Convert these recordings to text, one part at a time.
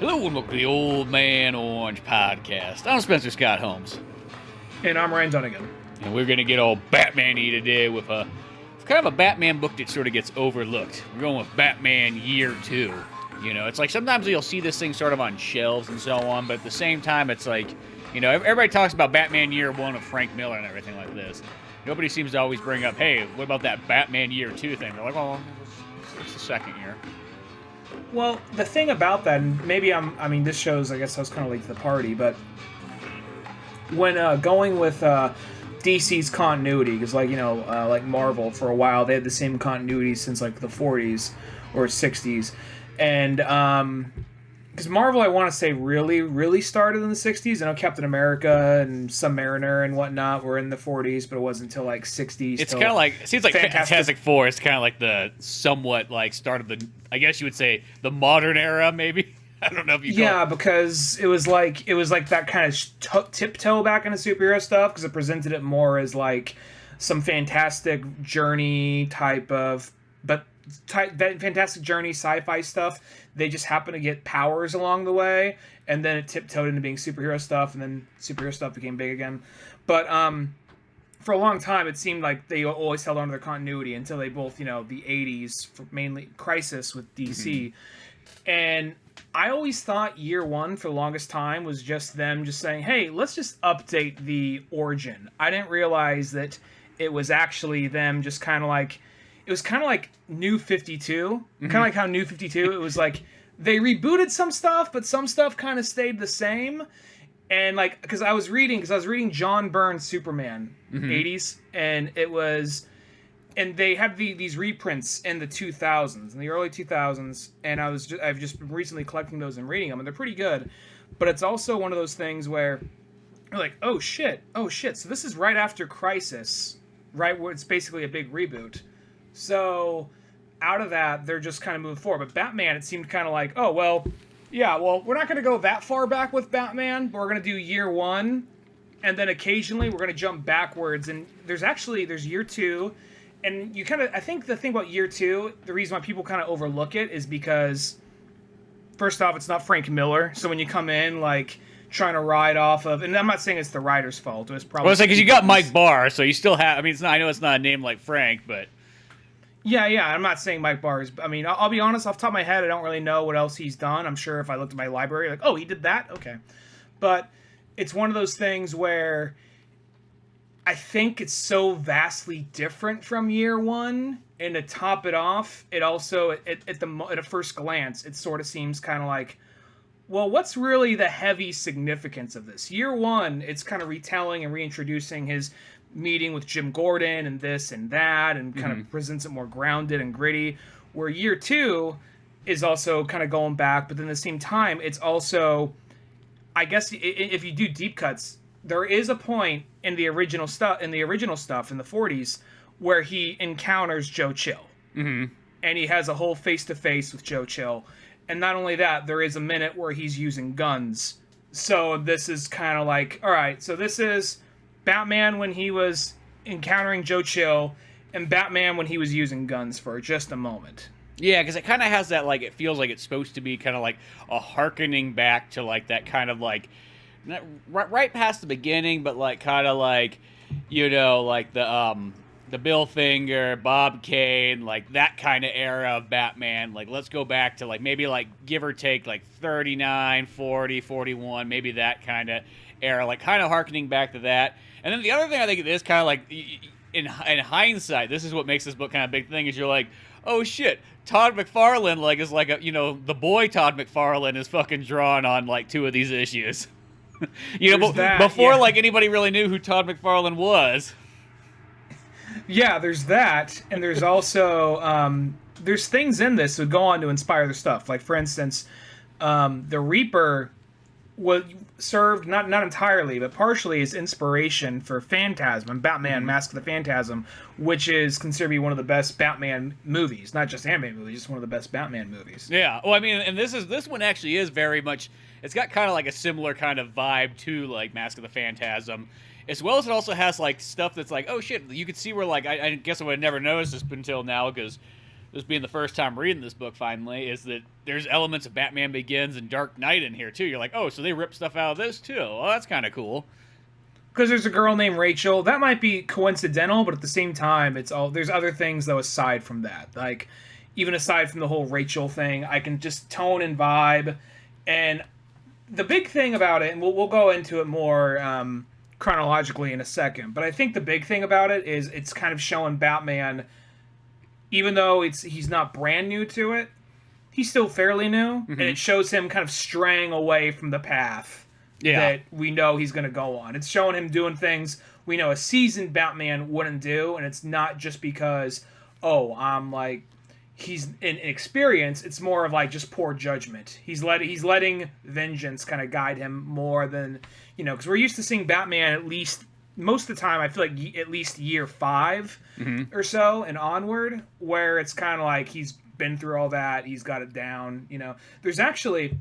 Hello and welcome to the Old Man Orange Podcast. I'm Spencer Scott Holmes. And I'm Ryan Dunnigan. And we're going to get all Batman-y today with kind of a Batman book that sort of gets overlooked. We're going with Batman Year 2. You know, it's like sometimes you'll see this thing sort of on shelves and so on, but at the same time it's like, you know, everybody talks about Batman Year 1 of Frank Miller and everything like this. Nobody seems to always bring up, hey, what about that Batman Year 2 thing? They're like, well, it's the second year. Well, the thing about that, and maybe this shows, I guess I was kind of late to the party, but when going with DC's continuity, because like Marvel for a while, they had the same continuity since like the 40s or 60s, and because Marvel, I want to say, really started in the 60s. I know Captain America and Submariner and whatnot were in the 40s, but it wasn't until like 60s. It's kind of like, it seems like Fantastic Four is kind of like the somewhat like start of the, I guess you would say, the modern era, maybe. I don't know if you call it. Because it was like that kind of tiptoe back into superhero stuff, because it presented it more as like some fantastic journey type of, fantastic journey sci-fi stuff. They just happen to get powers along the way, and then it tiptoed into being superhero stuff, and then superhero stuff became big again. But for a long time, it seemed like they always held on to their continuity until they both, the 80s, mainly Crisis with DC. And I always thought Year 1 for the longest time was just them just saying, hey, let's just update the origin. I didn't realize that it was actually them just kind of like, it was kind of like New 52, kind of like how New 52, it was like they rebooted some stuff, but some stuff kind of stayed the same. And like, because I was reading John Byrne's Superman, 80s, and it was, and they had these reprints in the 2000s, in the early 2000s, and I've just been recently collecting those and reading them, and they're pretty good. But it's also one of those things where you're like, oh shit, so this is right after Crisis, right, where it's basically a big reboot. So out of that, they're just kind of moving forward. But Batman, it seemed kind of like, oh, well, yeah, well, we're not going to go that far back with Batman, but we're going to do Year 1, and then occasionally we're going to jump backwards. And there's Year 2, and I think the thing about Year 2, the reason why people kind of overlook it is because, first off, it's not Frank Miller. So when you come in, like, trying to ride off of, and I'm not saying it's the writer's fault. It was probably... Well, it's like, because you got Mike Barr, so you still have, I know it's not a name like Frank, but... Yeah, I'm not saying Mike Barr is... I'll be honest, off the top of my head, I don't really know what else he's done. I'm sure if I looked at my library, like, oh, he did that? Okay. But it's one of those things where I think it's so vastly different from Year 1, and to top it off, it also, at a first glance, it sort of seems kind of like, well, what's really the heavy significance of this? Year 1, it's kind of retelling and reintroducing his meeting with Jim Gordon and this and that, and kind of presents it more grounded and gritty, where Year 2 is also kind of going back, but then at the same time, it's also, I guess, if you do deep cuts, there is a point in the original stuff in the 40s where he encounters Joe Chill, and he has a whole face-to-face with Joe Chill, and not only that, there is a minute where he's using guns. So this is kind of like, all right, so this is Batman when he was encountering Joe Chill, and Batman when he was using guns for just a moment. Yeah, because it kind of has that, like, it feels like it's supposed to be kind of like a hearkening back to, like, that kind of, like, right past the beginning, but, like, kind of like, like the Bill Finger, Bob Kane, like, that kind of era of Batman. Like, let's go back to, like, maybe, like, give or take, like, 39, 40, 41, maybe that kind of era, like, kind of hearkening back to that. And then the other thing I think it is kind of like, in hindsight, this is what makes this book kind of a big thing, is you're like, oh shit, Todd McFarlane, like, is like a, the boy Todd McFarlane is fucking drawn on, like, 2 of these issues. Before like anybody really knew who Todd McFarlane was. Yeah, there's that, and there's also there's things in this that go on to inspire the stuff. Like, for instance, the Reaper served not entirely, but partially as inspiration for Phantasm and Batman: Mask of the Phantasm, which is considered to be one of the best Batman movies, not just animated movies, just one of the best Batman movies. Yeah, well, and this one actually is very much. It's got kind of like a similar kind of vibe to like Mask of the Phantasm, as well as it also has like stuff that's like, oh shit, you could see where like I guess I would have never noticed this until now, because this being the first time reading this book finally, is that there's elements of Batman Begins and Dark Knight in here too. You're like, oh, so they ripped stuff out of this too. Oh, that's kind of cool. Because there's a girl named Rachel. That might be coincidental, but at the same time, there's other things though aside from that. Like, even aside from the whole Rachel thing, I can just tone and vibe. And the big thing about it, and we'll go into it more chronologically in a second, but I think the big thing about it is it's kind of showing Batman, even though he's not brand new to it, he's still fairly new, and it shows him kind of straying away from the path that we know he's going to go on. It's showing him doing things we know a seasoned Batman wouldn't do, and it's not just because, he's inexperienced. It's more of like just poor judgment. He's letting vengeance kind of guide him more than, because we're used to seeing Batman at least most of the time. I feel like at least year 5 or so and onward, where it's kind of like he's been through all that. He's got it down. There's actually,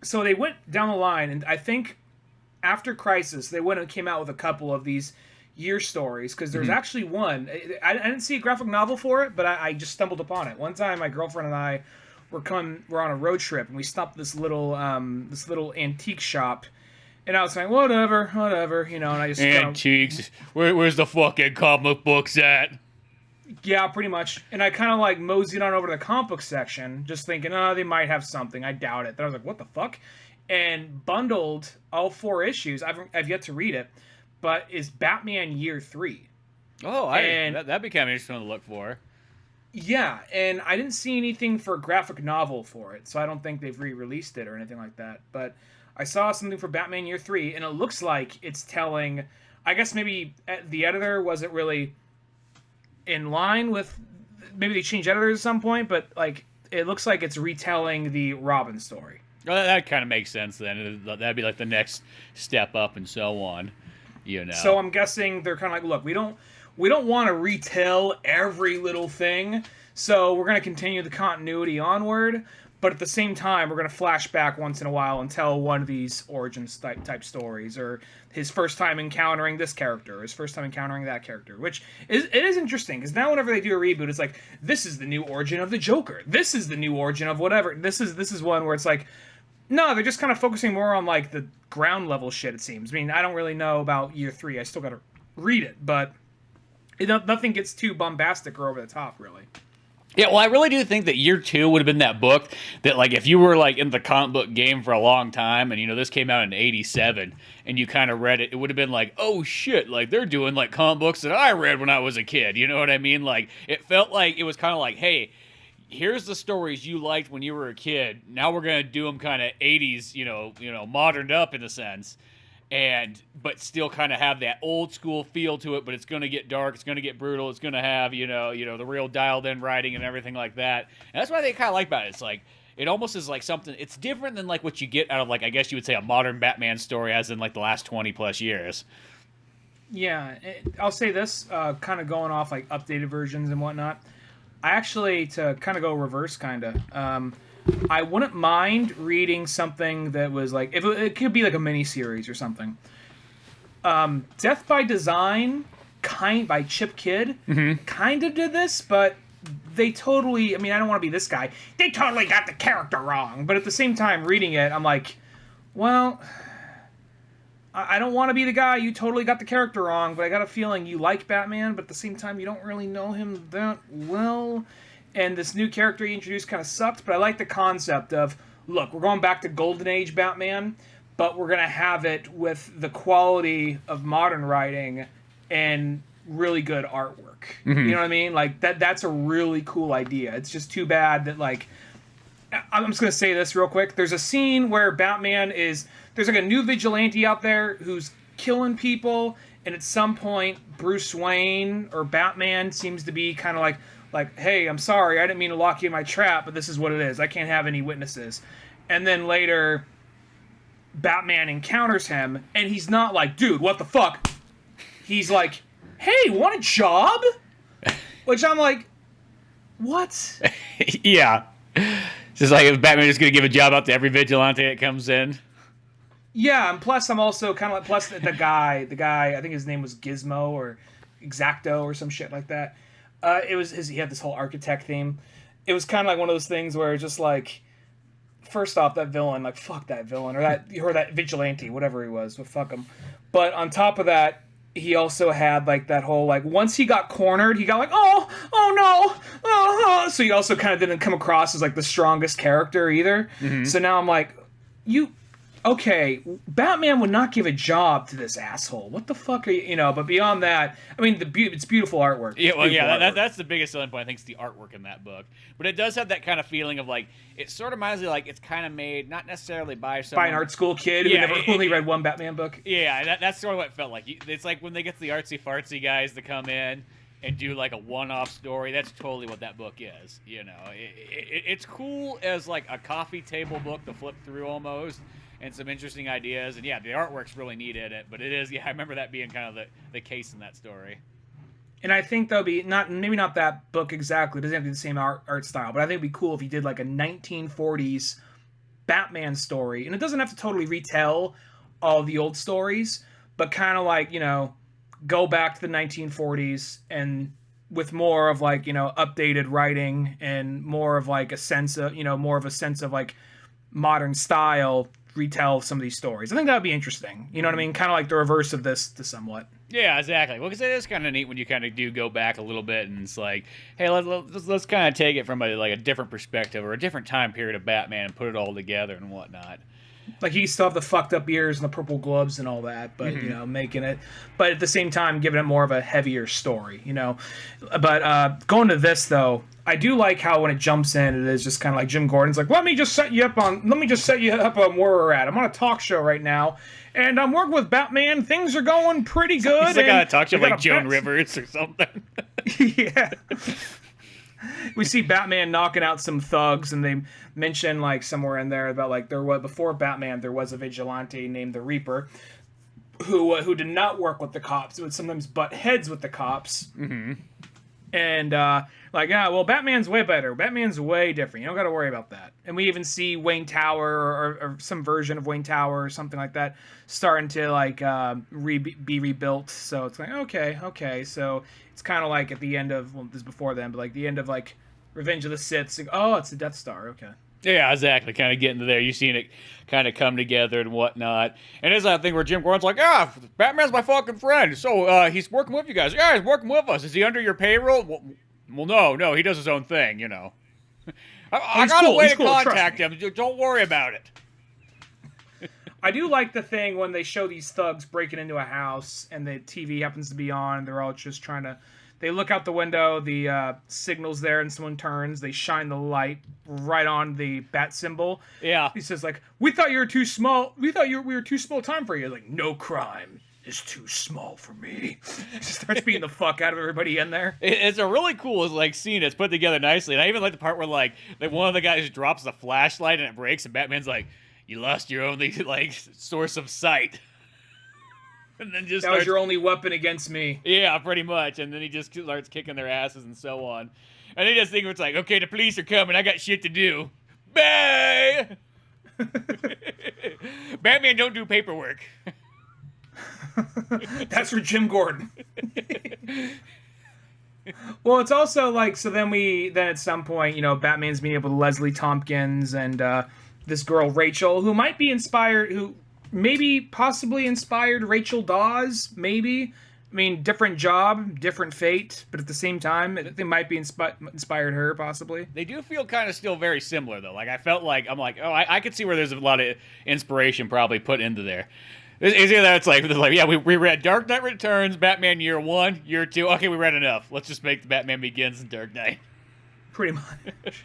so they went down the line, and I think after Crisis, they went and came out with a couple of these year stories, because there's actually one. I didn't see a graphic novel for it, but I just stumbled upon it. One time, my girlfriend and I were on a road trip, and we stopped this little antique shop, and I was like, whatever, and I just antiques. Where's the fucking comic books at? Yeah, pretty much. And I kind of like moseyed on over to the comic book section, just thinking, they might have something. I doubt it. Then I was like, what the fuck? And bundled all 4 issues. I've yet to read it, but is Batman Year 3. Oh, that became interesting to look for. Yeah, and I didn't see anything for a graphic novel for it, so I don't think they've re-released it or anything like that. But I saw something for Batman Year 3, and it looks like it's telling, I guess maybe the editor wasn't really in line with, maybe they changed editors at some point, but like it looks like it's retelling the Robin story. Well, that kind of makes sense then. That'd be like the next step up and so on, So I'm guessing they're kind of like, look, we don't want to retell every little thing, so we're going to continue the continuity onward, but at the same time, we're going to flash back once in a while and tell one of these origins type stories, or his first time encountering this character, or his first time encountering that character, which is interesting, because now whenever they do a reboot, it's like, this is the new origin of the Joker, this is the new origin of whatever. This is one where it's like, no, they're just kind of focusing more on like the ground level shit, it seems. I mean, I don't really know about Year 3, I still got to read it, but nothing gets too bombastic or over the top, really. Yeah, well, I really do think that Year 2 would have been that book that, like, if you were, like, in the comic book game for a long time, and, this came out in 87, and you kind of read it, it would have been like, oh, shit, like, they're doing, like, comic books that I read when I was a kid, you know what I mean? Like, it felt like, it was kind of like, hey, here's the stories you liked when you were a kid, now we're going to do them kind of 80s, moderned up in a sense. But still kind of have that old school feel to it, but it's going to get dark, it's going to get brutal, it's going to have, the real dialed in writing and everything like that. And that's what I kind of like about it. It's like, it almost is like something, it's different than like what you get out of, like, I guess you would say a modern Batman story as in like the last 20 plus years. Yeah, I'll say this, kind of going off like updated versions and whatnot. I actually, to kind of go reverse kind of, I wouldn't mind reading something that was like, if it could be like a mini series or something. Death by Design, by Chip Kidd, kind of did this, but they totally, I mean, I don't want to be this guy. They totally got the character wrong. But at the same time, reading it, I'm like, well, I don't want to be the guy, you totally got the character wrong, but I got a feeling you like Batman, but at the same time, you don't really know him that well. And this new character he introduced kind of sucked, but I like the concept of, look, we're going back to Golden Age Batman, but we're going to have it with the quality of modern writing and really good artwork. You know what I mean? Like, that's a really cool idea. It's just too bad that, like, I'm just going to say this real quick. There's a scene where Batman there's like a new vigilante out there who's killing people, and at some point, Bruce Wayne or Batman seems to be kind of like, hey, I'm sorry, I didn't mean to lock you in my trap, but this is what it is. I can't have any witnesses. And then later, Batman encounters him, and he's not like, dude, what the fuck? He's like, hey, want a job? Which I'm like, what? Yeah. It's just like, if Batman is going to give a job out to every vigilante that comes in. Yeah, and plus I'm also kind of like, plus the guy, I think his name was Gizmo or Exacto or some shit like that. He had this whole architect theme. it was kind of like one of those things where it's just like, first off, that villain, like, fuck that villain, or that vigilante, whatever he was, but fuck him. But on top of that, he also had like that whole like, once he got cornered, he got like, oh no, so he also kind of didn't come across as like the strongest character either. Mm-hmm. So now I'm like, okay, Batman would not give a job to this asshole. What the fuck are you, But beyond that, I mean, it's beautiful artwork. Yeah, well, yeah, that's the biggest selling point. I think is the artwork in that book. But it does have that kind of feeling of like, it sort of reminds me like it's kind of made not necessarily by someone, by an art school kid who never only read one Batman book. Yeah, that's sort of what it felt like. It's like when they get the artsy fartsy guys to come in and do like a one-off story. That's totally what that book is. It's cool as like a coffee table book to flip through almost. And some interesting ideas, and yeah, the artwork's really neat in it. But it is, I remember that being kind of the case in that story. And I think that'll be maybe not that book exactly. It doesn't have to be the same art style, but I think it'd be cool if he did like a 1940s Batman story, and it doesn't have to totally retell all the old stories, but kind of like go back to the 1940s and with more of like updated writing and more of like a sense of like modern style. Retell some of these stories. I think that would be interesting. You know what I mean? Kind of like the reverse of this to somewhat. Yeah, exactly. Well, because it is kind of neat when you kind of do go back a little bit and it's like, hey, let's kind of take it from a different perspective or a different time period of Batman and put it all together and whatnot. Like he still have the fucked up ears and the purple gloves and all that, but making it, but at the same time giving it more of a heavier story. But going to this though, I do like how when it jumps in, it is just kind of like Jim Gordon's like, let me just set you up on where we're at. I'm on a talk show right now, and I'm working with Batman. Things are going pretty good. He's like on a talk show like Joan Rivers or something. Yeah. We see Batman knocking out some thugs, and they mention like somewhere in there about like before Batman there was a vigilante named the Reaper, who did not work with the cops. It would sometimes butt heads with the cops. Mm-hmm. And well, Batman's way better. Batman's way different. You don't got to worry about that. And we even see Wayne Tower or some version of Wayne Tower or something like that starting to like be rebuilt. So it's like okay. So it's kind of like at the end of this is before then, but like the end of like Revenge of the Sith. Like, oh, it's the Death Star. Okay. Yeah, exactly. Kind of getting to there. You've seen it kind of come together and whatnot. And there's that thing where Jim Gordon's like, Batman's my fucking friend. So he's working with you guys. Yeah, he's working with us. Is he under your payroll? Well, no, he does his own thing, I got a way to contact him. Don't worry about it. I do like the thing when they show these thugs breaking into a house and the TV happens to be on and they're all just trying to... They look out the window, the signal's there, and someone turns. They shine the light right on the bat symbol. Yeah. He says, like, we thought you were too small. We thought we were too small time for you. Like, no crime is too small for me. Just starts beating the fuck out of everybody in there. It's a really cool scene. It's put together nicely. And I even like the part where like one of the guys drops the flashlight and it breaks, and Batman's like, you lost your only source of sight. And then that was your only weapon against me. Yeah, pretty much. And then he just starts kicking their asses and so on. And they just think it's like, okay, the police are coming. I got shit to do. Bang! Batman don't do paperwork. That's for Jim Gordon. Well, it's also like, so then at some point, Batman's meeting up with Leslie Tompkins and this girl, Rachel, who might be inspired, who... maybe possibly inspired Rachel Dawes, maybe. I mean, different job, different fate, but at the same time, they might be inspired her, possibly. They do feel kind of still very similar, though. Like, I felt like, I could see where there's a lot of inspiration probably put into there. It's either that it's like, yeah, we read Dark Knight Returns, Batman Year 1, Year 2. Okay, we read enough. Let's just make the Batman Begins and Dark Knight. Pretty much.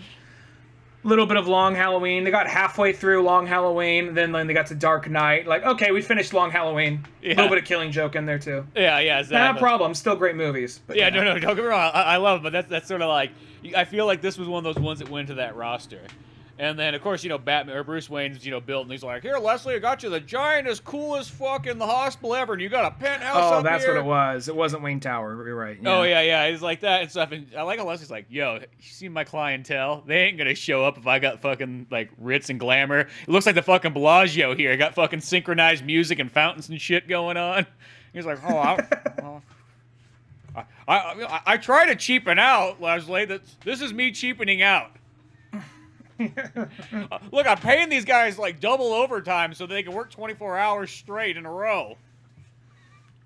Little bit of Long Halloween. They got halfway through Long Halloween, then they got to Dark Knight. Like, okay, we finished Long Halloween. Yeah. A little bit of Killing Joke in there too. Yeah, exactly. Not a problem. Still great movies. But yeah, no, don't get me wrong. I love them, but that's sort of like, I feel like this was one of those ones that went to that roster. And then, of course, Batman or Bruce Wayne's, built, and he's like, here, Leslie, I got you the giantest, coolest fuck in the hospital ever, and you got a penthouse up here. Oh, that's what it was. It wasn't Wayne Tower. You're right. Yeah. Oh, yeah. He's like that and stuff. And I like how Leslie's like, yo, you see my clientele? They ain't going to show up if I got fucking, like, Ritz and glamour. It looks like the fucking Bellagio here. I got fucking synchronized music and fountains and shit going on. He's like, I try to cheapen out, Leslie. This is me cheapening out. Look, I'm paying these guys like double overtime so they can work 24 hours straight in a row.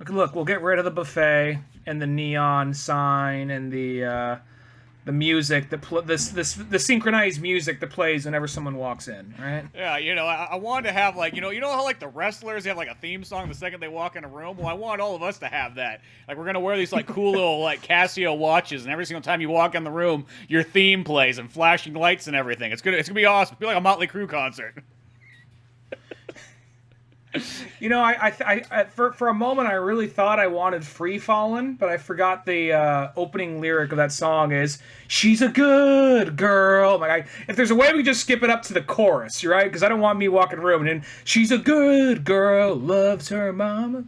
Look, we'll get rid of the buffet and the neon sign and the music that the synchronized music that plays whenever someone walks in, right? Yeah, I wanted to have like you know how like the wrestlers have like a theme song the second they walk in a room. Well, I want all of us to have that. Like we're gonna wear these like cool little like Casio watches, and every single time you walk in the room, your theme plays and flashing lights and everything. It's gonna be awesome. It'll be like a Motley Crue concert. I for a moment I really thought I wanted Free Fallin', but I forgot the opening lyric of that song is "She's a good girl." Like, if there's a way we just skip it up to the chorus, right? Because I don't want me walking the room and then "She's a good girl, loves her mama."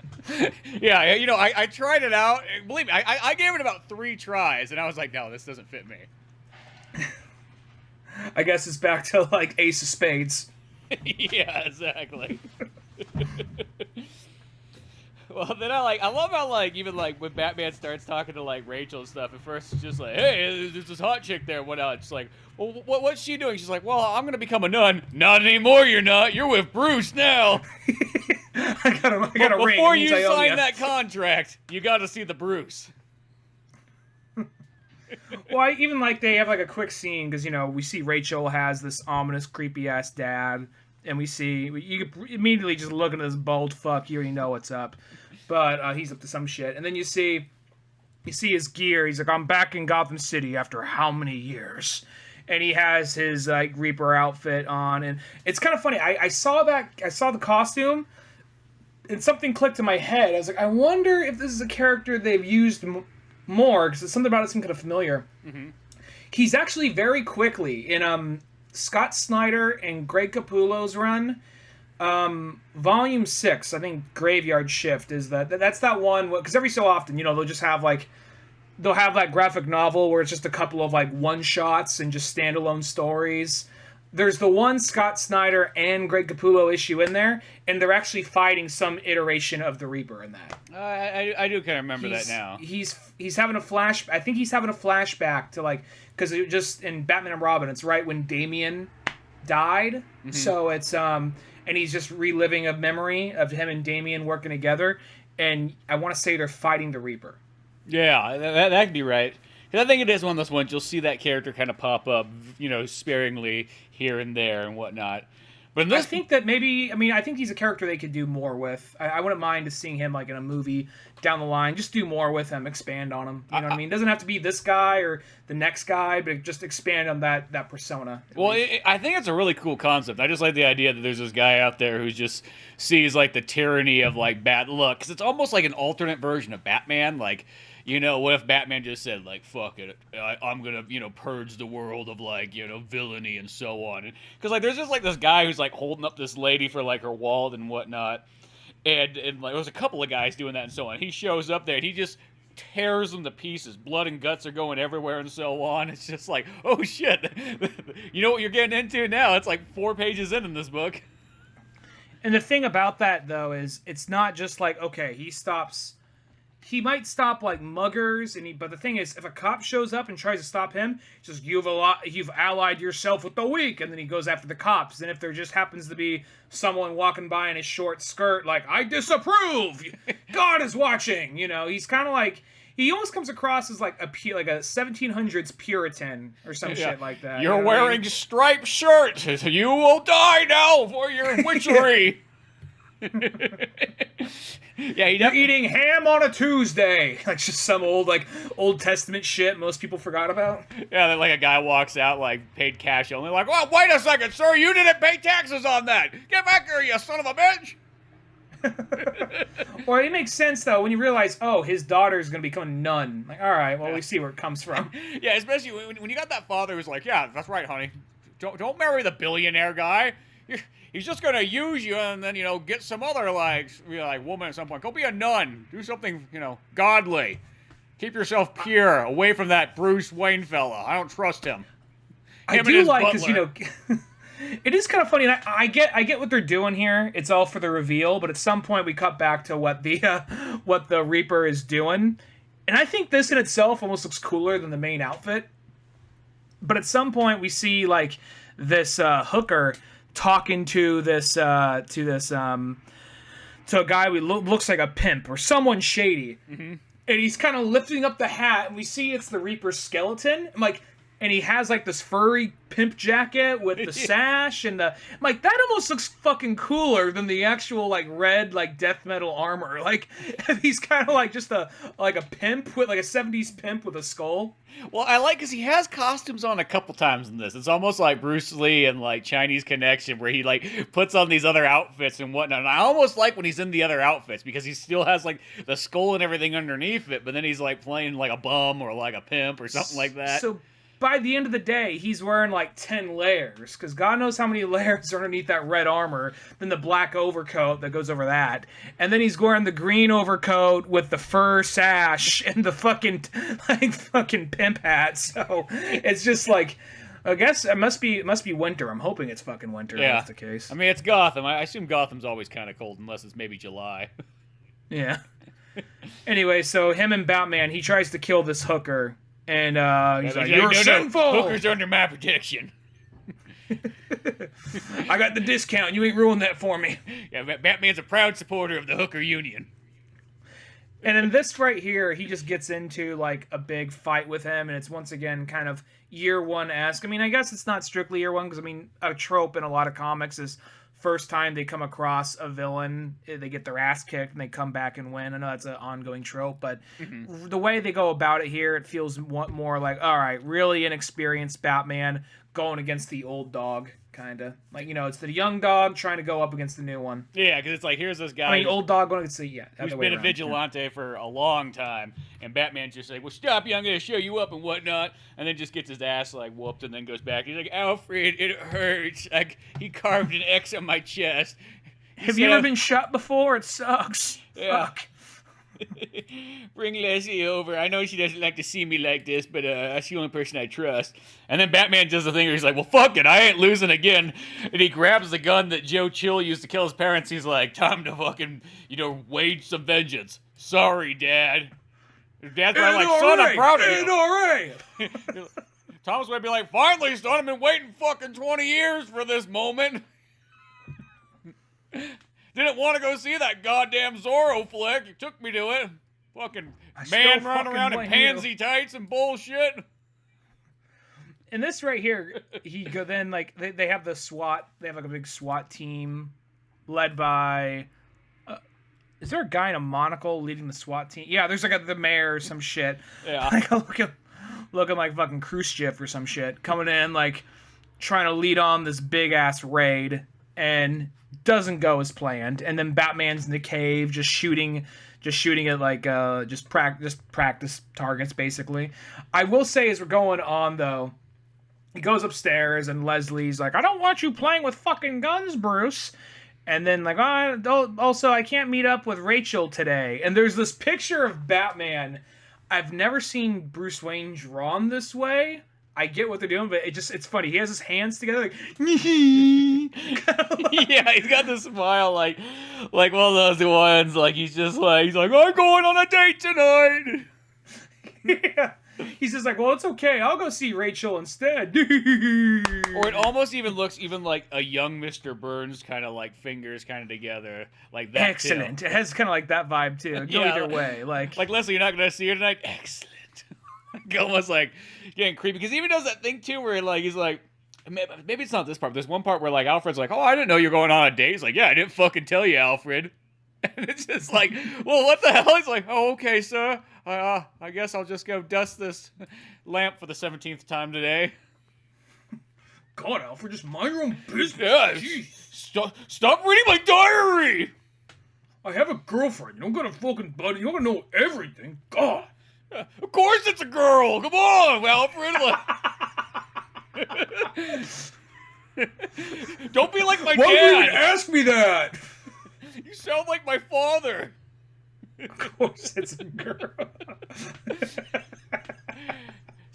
Yeah, I tried it out. Believe me, I gave it about 3 tries, and I was like, no, this doesn't fit me. I guess it's back to like Ace of Spades. Yeah, exactly. Well, then I love how like even like when Batman starts talking to like Rachel and stuff. At first, it's just like, hey, there's this hot chick there. What else? It's like, well, what's she doing? She's like, well, I'm gonna become a nun. Not anymore. You're not. You're with Bruce now. I got a ring. Before you sign that contract, you got to see the Bruce. Well, even like they have like a quick scene because we see Rachel has this ominous, creepy ass dad. And you immediately just look at this bald fuck, you already know what's up. But he's up to some shit. And then you see his gear. He's like, I'm back in Gotham City after how many years? And he has his like Reaper outfit on. And it's kind of funny. I saw the costume, and something clicked in my head. I was like, I wonder if this is a character they've used more, because something about it seemed kind of familiar. Mm-hmm. He's actually very quickly in Scott Snyder and Greg Capullo's run, volume 6, I think Graveyard Shift is that's that one, because every so often they'll just have like they'll have that graphic novel where it's just a couple of like one shots and just standalone stories. There's the one Scott Snyder and Greg Capullo issue in there, and they're actually fighting some iteration of the Reaper in that. I do kind of remember that now. He's having a flash. I think he's having a flashback to like, because it just in Batman and Robin, it's right when Damian died. Mm-hmm. So it's and he's just reliving a memory of him and Damian working together, and I want to say they're fighting the Reaper. Yeah, that could be right. Because I think it is one of those ones you'll see that character kind of pop up, sparingly here and there and whatnot. But I think that maybe, I think he's a character they could do more with. I wouldn't mind seeing him like in a movie down the line. Just do more with him, expand on him. You know what I mean? It doesn't have to be this guy or the next guy, but just expand on that persona. Well, I think it's a really cool concept. I just like the idea that there's this guy out there who just sees like the tyranny of like bad luck. Because it's almost like an alternate version of Batman. Like, what if Batman just said, like, fuck it, I'm gonna, purge the world of, like, villainy and so on. Because, like, there's just, like, this guy who's, like, holding up this lady for, like, her wallet and whatnot. And like, there's a couple of guys doing that and so on. He shows up there and he just tears them to pieces. Blood and guts are going everywhere and so on. It's just like, oh, shit. You know what you're getting into now? It's, like, 4 pages in this book. And the thing about that, though, is it's not just, like, okay, he might stop like muggers, but the thing is, if a cop shows up and tries to stop him, it's just you've allied yourself with the weak, and then he goes after the cops. And if there just happens to be someone walking by in a short skirt, like, I disapprove, God is watching. He's kind of like, he almost comes across as like a 1700s Puritan or some shit like that. You're wearing striped shirts. You will die now for your witchery. Yeah, you're eating ham on a Tuesday. Like just some Old Testament shit most people forgot about. Yeah, then like a guy walks out like paid cash only, like, well, wait a second, sir, you didn't pay taxes on that. Get back here, you son of a bitch. Well, it makes sense though when you realize, oh, his daughter's gonna become a nun. Like, all right, well, we see where it comes from. Yeah, especially when you got that father who's like, yeah, that's right, honey. Don't marry the billionaire guy. He's just gonna use you and then get some other like woman at some point. Go be a nun. Do something godly. Keep yourself pure away from that Bruce Wayne fella. I don't trust him. I do like because it is kind of funny. And I get what they're doing here. It's all for the reveal, but at some point we cut back to what the Reaper is doing. And I think this in itself almost looks cooler than the main outfit. But at some point we see like this hooker talking to a guy who looks like a pimp or someone shady. Mm-hmm. And he's kind of lifting up the hat, and we see it's the Reaper's skeleton. I'm like, and he has like this furry pimp jacket with the sash and I'm like, that almost looks fucking cooler than the actual like red like death metal armor. Like he's kind of like just a pimp with like a 70s pimp with a skull. Well, I like because he has costumes on a couple times in this. It's almost like Bruce Lee and like Chinese Connection, where he like puts on these other outfits and whatnot. And I almost like when he's in the other outfits because he still has like the skull and everything underneath it, but then he's like playing like a bum or like a pimp or something like that. So by the end of the day, he's wearing like 10 layers, because God knows how many layers are underneath that red armor, then the black overcoat that goes over that, and then he's wearing the green overcoat with the fur sash and the fucking pimp hat. So it's just like, I guess it must be winter. I'm hoping it's fucking winter. Yeah, if that's the case. I mean, it's Gotham. I assume Gotham's always kind of cold unless it's maybe July. Yeah. Anyway, so him and Batman, he tries to kill this hooker. And he's like, you're sinful! Hooker's under my protection. I got the discount. You ain't ruined that for me. Yeah, Batman's a proud supporter of the Hooker Union. And in this right here, he just gets into like a big fight with him, and it's once again kind of year one-esque. I mean, I guess it's not strictly year one, because I mean, a trope in a lot of comics is first time they come across a villain, they get their ass kicked and they come back and win. I know that's an ongoing trope, but the way they go about it here, it feels more like, all right, really inexperienced Batman going against the old dog, kind of. Like, you know, it's the young dog trying to go up against the new one. Yeah, because it's like, here's this guy. I mean, old dog going against the, who's been a vigilante for a long time, and Batman's just like, well, stop you, I'm going to show you up and whatnot, and then just gets his ass, like, whooped, and then goes back. He's like, Alfred, it hurts. Like, he carved an X on my chest. Have you ever been shot before? It sucks. Yeah. Fuck. Bring Leslie over. I know she doesn't like to see me like this, but that's the only person I trust. And then Batman does the thing where he's like, well, fuck it, I ain't losing again. And he grabs the gun that Joe Chill used to kill his parents. He's like, time to fucking, wage some vengeance. Sorry, Dad. Dad's probably like, son, I'm proud of you. Thomas would be like, finally, son, I've been waiting fucking 20 years for this moment. Didn't want to go see that goddamn Zorro flick. You took me to it. Fucking man running around in pansy tights and bullshit. And this right here, they have the SWAT. They have like a big SWAT team led by. Is there a guy in a monocle leading the SWAT team? Yeah, there's like the mayor or some shit. Yeah. Like looking like fucking Khrushchev or some shit, coming in like trying to lead on this big ass raid, and doesn't go as planned. And then Batman's in the cave just shooting at like just practice targets basically. I will say, as we're going on though, he goes upstairs and Leslie's like, I don't want you playing with fucking guns, Bruce. And then like, also I can't meet up with Rachel today. And there's this picture of Batman. I've never seen Bruce Wayne drawn this way. I get what they're doing, but it's funny. He has his hands together like yeah, he's got this smile like one of those ones, like he's like, I'm going on a date tonight. Yeah. He's just like, well, it's okay. I'll go see Rachel instead. Or it almost even looks like a young Mr. Burns, kind of like fingers kind of together, like that. Excellent. Too. It has kind of like that vibe too. Go either way. Like Leslie, you're not gonna see her tonight. Excellent. Almost like getting creepy, because he even does that thing too where like he's like, maybe it's not this part, but there's one part where like Alfred's like, oh, I didn't know you're going on a date. He's like, yeah, I didn't fucking tell you, Alfred. And it's just like, well, what the hell? He's like, oh, okay, sir. I guess I'll just go dust this lamp for the 17th time today. God, Alfred, just mind your own business. Yeah, stop reading my diary. I have a girlfriend. You don't got a fucking buddy. You don't know everything. God. Of course it's a girl. Come on, Alfred. Don't be like my dad. Why would you even ask me that? You sound like my father. Of course it's a girl.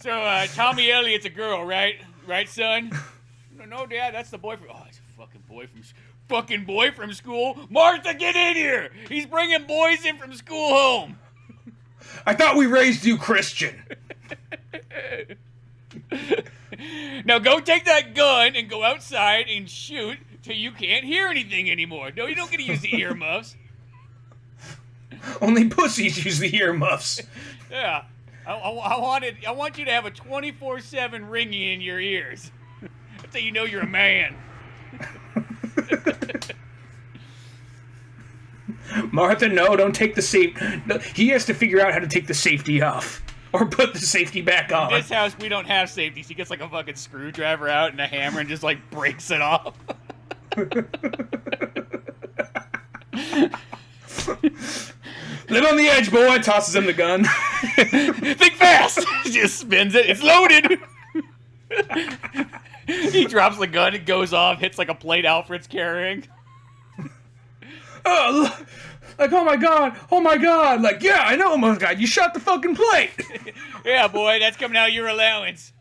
So, Tommy Elliott's a girl, right? Right, son? No, Dad, that's the boy from... Oh, it's a fucking boy from school. Martha, get in here. He's bringing boys in from school home. I thought we raised you Christian. Now go take that gun and go outside and shoot till you can't hear anything anymore. No, you don't get to use the earmuffs. Only pussies use the earmuffs. Yeah. I want you to have a 24/7 ringing in your ears. That's how you know you're a man. Martha, no, don't take the safety. No, he has to figure out how to take the safety off. Or put the safety back on. In this house, we don't have safeties. He gets like a fucking screwdriver out and a hammer and just like breaks it off. Live on the edge, boy. Tosses him the gun. Think fast. Just spins it. It's loaded. He drops the gun. It goes off. Hits like a plate Alfred's carrying. Oh, like, oh my god. Like, yeah, I know, oh my god. You shot the fucking plate. Yeah, boy. That's coming out of your allowance.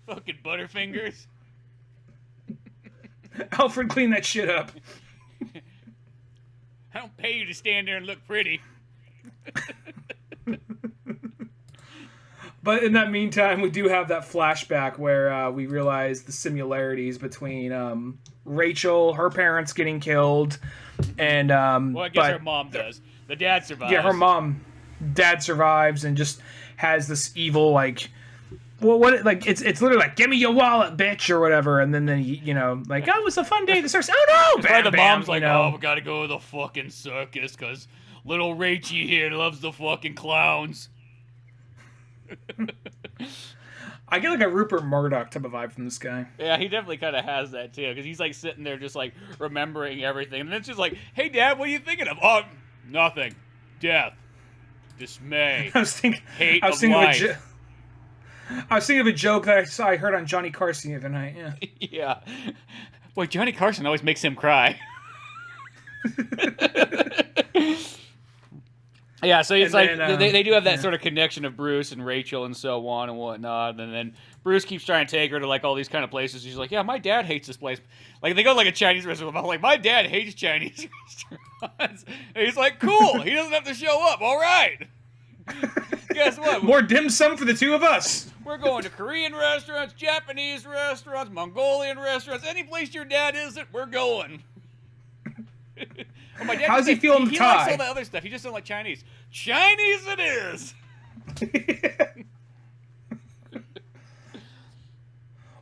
Fucking Butterfingers. Alfred, clean that shit up. I don't pay you to stand there and look pretty. But in that meantime, we do have that flashback where we realize the similarities between Rachel, her parents getting killed, and well, I guess her mom does. The dad survives. Yeah, dad survives and just has this evil like. Well, it's literally like, give me your wallet, bitch, or whatever, and then he, like, oh, it was a fun day. The circus. Oh no, bam, the bam, mom's like, oh, we gotta go to the fucking circus because little Rachie here loves the fucking clowns. I get like a Rupert Murdoch type of vibe from this guy. Yeah, he definitely kind of has that too, because he's like sitting there just like remembering everything, and then it's just like, hey, Dad, what are you thinking of? Oh, nothing. Death, dismay, hate of life. I was thinking of a joke that I heard on Johnny Carson the other night. Yeah. Yeah. Boy, Johnny Carson always makes him cry. Yeah, so it's like they do have that sort of connection of Bruce and Rachel and so on and whatnot, and then Bruce keeps trying to take her to like all these kind of places. She's like, yeah, my dad hates this place. Like they go to like a Chinese restaurant. I'm like, my dad hates Chinese restaurants. And he's like, cool. He doesn't have to show up. All right. Guess what? More dim sum for the two of us. We're going to Korean restaurants, Japanese restaurants, Mongolian restaurants. Any place your dad isn't, we're going. Oh, my dad how's he feeling? He likes all the other stuff. He just doesn't like Chinese. Chinese it is.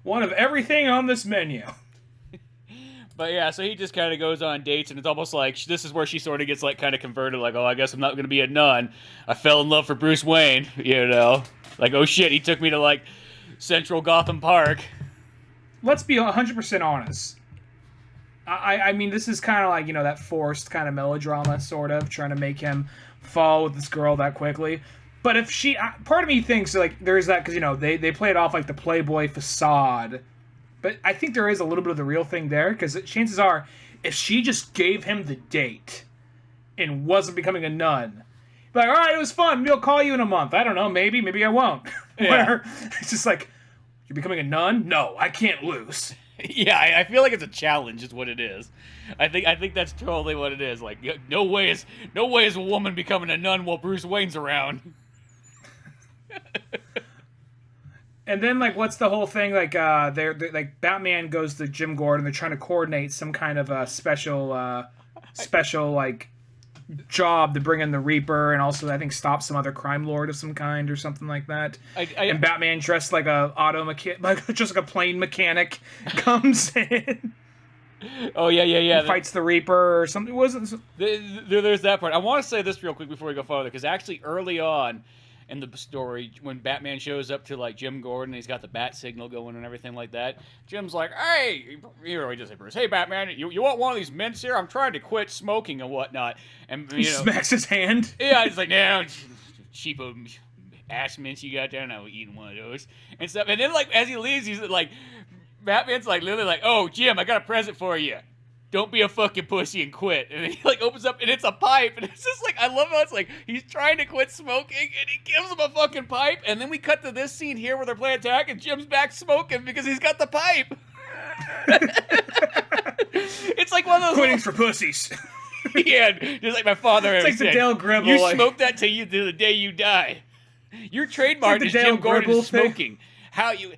One of everything on this menu. But yeah, so he just kind of goes on dates, and it's almost like this is where she sort of gets like kind of converted, like, oh, I guess I'm not going to be a nun. I fell in love for Bruce Wayne, Like, oh shit, he took me to like Central Gotham Park. Let's be 100% honest. I mean, this is kind of like, that forced kind of melodrama, sort of, trying to make him fall with this girl that quickly. But if she, part of me thinks, like, there's that, because, they play it off like the Playboy facade. But I think there is a little bit of the real thing there, because chances are, if she just gave him the date and wasn't becoming a nun, like, all right, it was fun, maybe I'll call you in a month. I don't know, maybe I won't. Yeah. Where it's just like, you're becoming a nun? No, I can't lose. Yeah, I feel like it's a challenge is what it is. I think that's totally what it is. Like, no way is a woman becoming a nun while Bruce Wayne's around. And then, like, what's the whole thing? Like, they're like Batman goes to Jim Gordon. They're trying to coordinate some kind of a special like job to bring in the Reaper, and also I think stop some other crime lord of some kind or something like that. And Batman dressed like a just like a plane mechanic comes in. Oh yeah. Fights the Reaper or something. There's that part. I want to say this real quick before we go farther, because actually early on in the story, when Batman shows up to like Jim Gordon, he's got the bat signal going and everything like that. Jim's like, "Hey," he just said, "Bruce, hey Batman, you want one of these mints here? I'm trying to quit smoking and whatnot." And he smacks his hand. Yeah, he's like, "No, cheapo ash mints you got there, and I was eating one of those and stuff." And then like as he leaves, he's like, Batman's like literally like, "Oh Jim, I got a present for you. Don't be a fucking pussy and quit." And he like opens up and it's a pipe, and it's just like, I love how it's like he's trying to quit smoking and he gives him a fucking pipe, and then we cut to this scene here where they're playing tag and Jim's back smoking because he's got the pipe. It's like one of those quitting's for pussies. Yeah, just like my father ever like the said. Dale Gribble, You like- smoke that till the day you die. Your trademark the is Dale Jim Gordon Gribble thing. smoking. How you?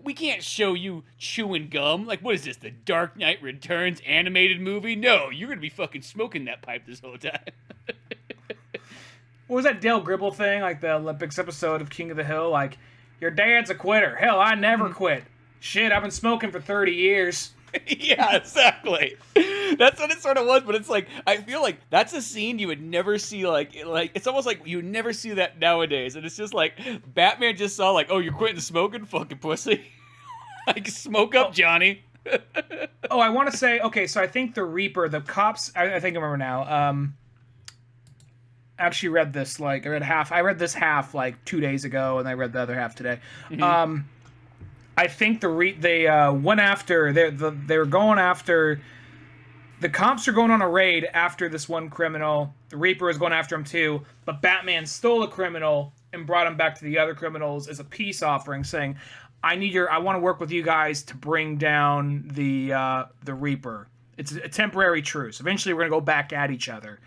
We can't show you chewing gum. Like, what is this? The Dark Knight Returns animated movie? No, you're gonna be fucking smoking that pipe this whole time. What was that Dale Gribble thing? Like the Olympics episode of King of the Hill? Like, your dad's a quitter. Hell, I never quit. Shit, I've been smoking for 30 years. Yeah, exactly. That's what it sort of was, but it's like I feel like that's a scene you would never see. Like it's almost like you would never see that nowadays, and it's just like Batman just saw like, oh, you're quitting smoking, fucking pussy. Like, smoke up, Johnny. Oh, I want to say, okay, so I think the Reaper, the cops, I think I remember now. Actually read this like I read this half like 2 days ago, and I read the other half today. Mm-hmm. I think they went after they were going after the cops are going on a raid after this one criminal. The Reaper is going after him too, but Batman stole a criminal and brought him back to the other criminals as a peace offering, saying, I want to work with you guys to bring down the Reaper. It's a temporary truce. Eventually we're gonna go back at each other,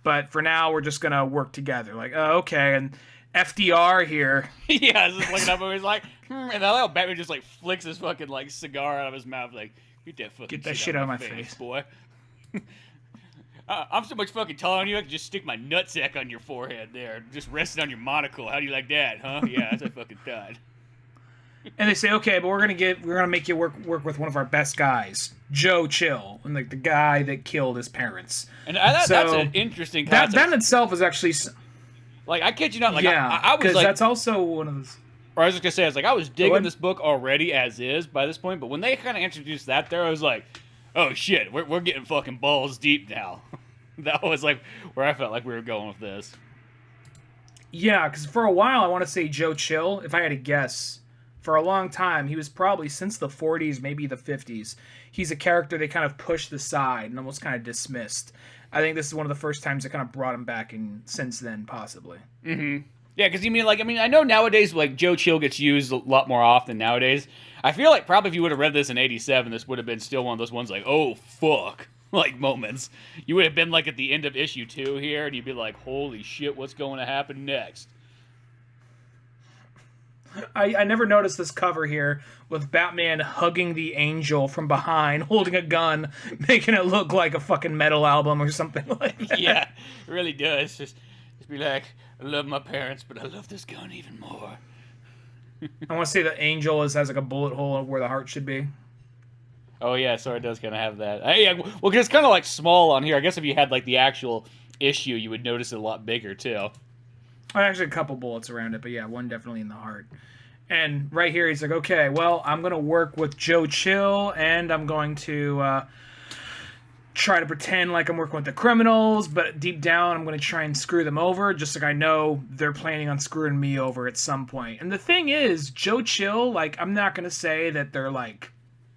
but for now we're just gonna work together. Like, oh, okay. And FDR here. Yeah, I was just looking up and he's like, and I like Batman just like flicks his fucking like cigar out of his mouth, like, get that shit out of my face, boy. I'm so much fucking taller than you, I can just stick my nutsack on your forehead there, just resting on your monocle. How do you like that, huh? Yeah, that's what I fucking thought. And they say, okay, but we're gonna make you work with one of our best guys, Joe Chill, and like the guy that killed his parents. And that's an interesting concept. That in itself is actually, like, I kid you not, like, yeah, I was like, that's also one of those. Or I was just gonna say, I was digging this book already as is by this point, but when they kind of introduced that there, I was like, oh shit, we're getting fucking balls deep now. That was like where I felt like we were going with this. Yeah, because for a while I want to say Joe Chill, if I had to guess. For a long time, he was probably since the 40s, maybe the 50s. He's a character they kind of pushed aside and almost kind of dismissed. I think this is one of the first times they kind of brought him back in since then, possibly. Mm-hmm. Yeah, because I know nowadays, like, Joe Chill gets used a lot more often nowadays. I feel like probably if you would have read this in 87, this would have been still one of those ones like, oh, fuck, like, moments. You would have been, like, at the end of issue 2 here, and you'd be like, holy shit, what's going to happen next? I never noticed this cover here with Batman hugging the Angel from behind, holding a gun, making it look like a fucking metal album or something like that. Yeah, it really does. Just be like, I love my parents, but I love this gun even more. I want to say the Angel has like a bullet hole where the heart should be. Oh yeah, so it does kind of have that. Yeah, well, because it's kind of like small on here. I guess if you had like the actual issue, you would notice it a lot bigger too. Actually, a couple bullets around it, but yeah, one definitely in the heart. And right here, he's like, okay, well, I'm going to work with Joe Chill, and I'm going to try to pretend like I'm working with the criminals, but deep down, I'm going to try and screw them over, just like I know they're planning on screwing me over at some point. And the thing is, Joe Chill, like, I'm not going to say that they're, like,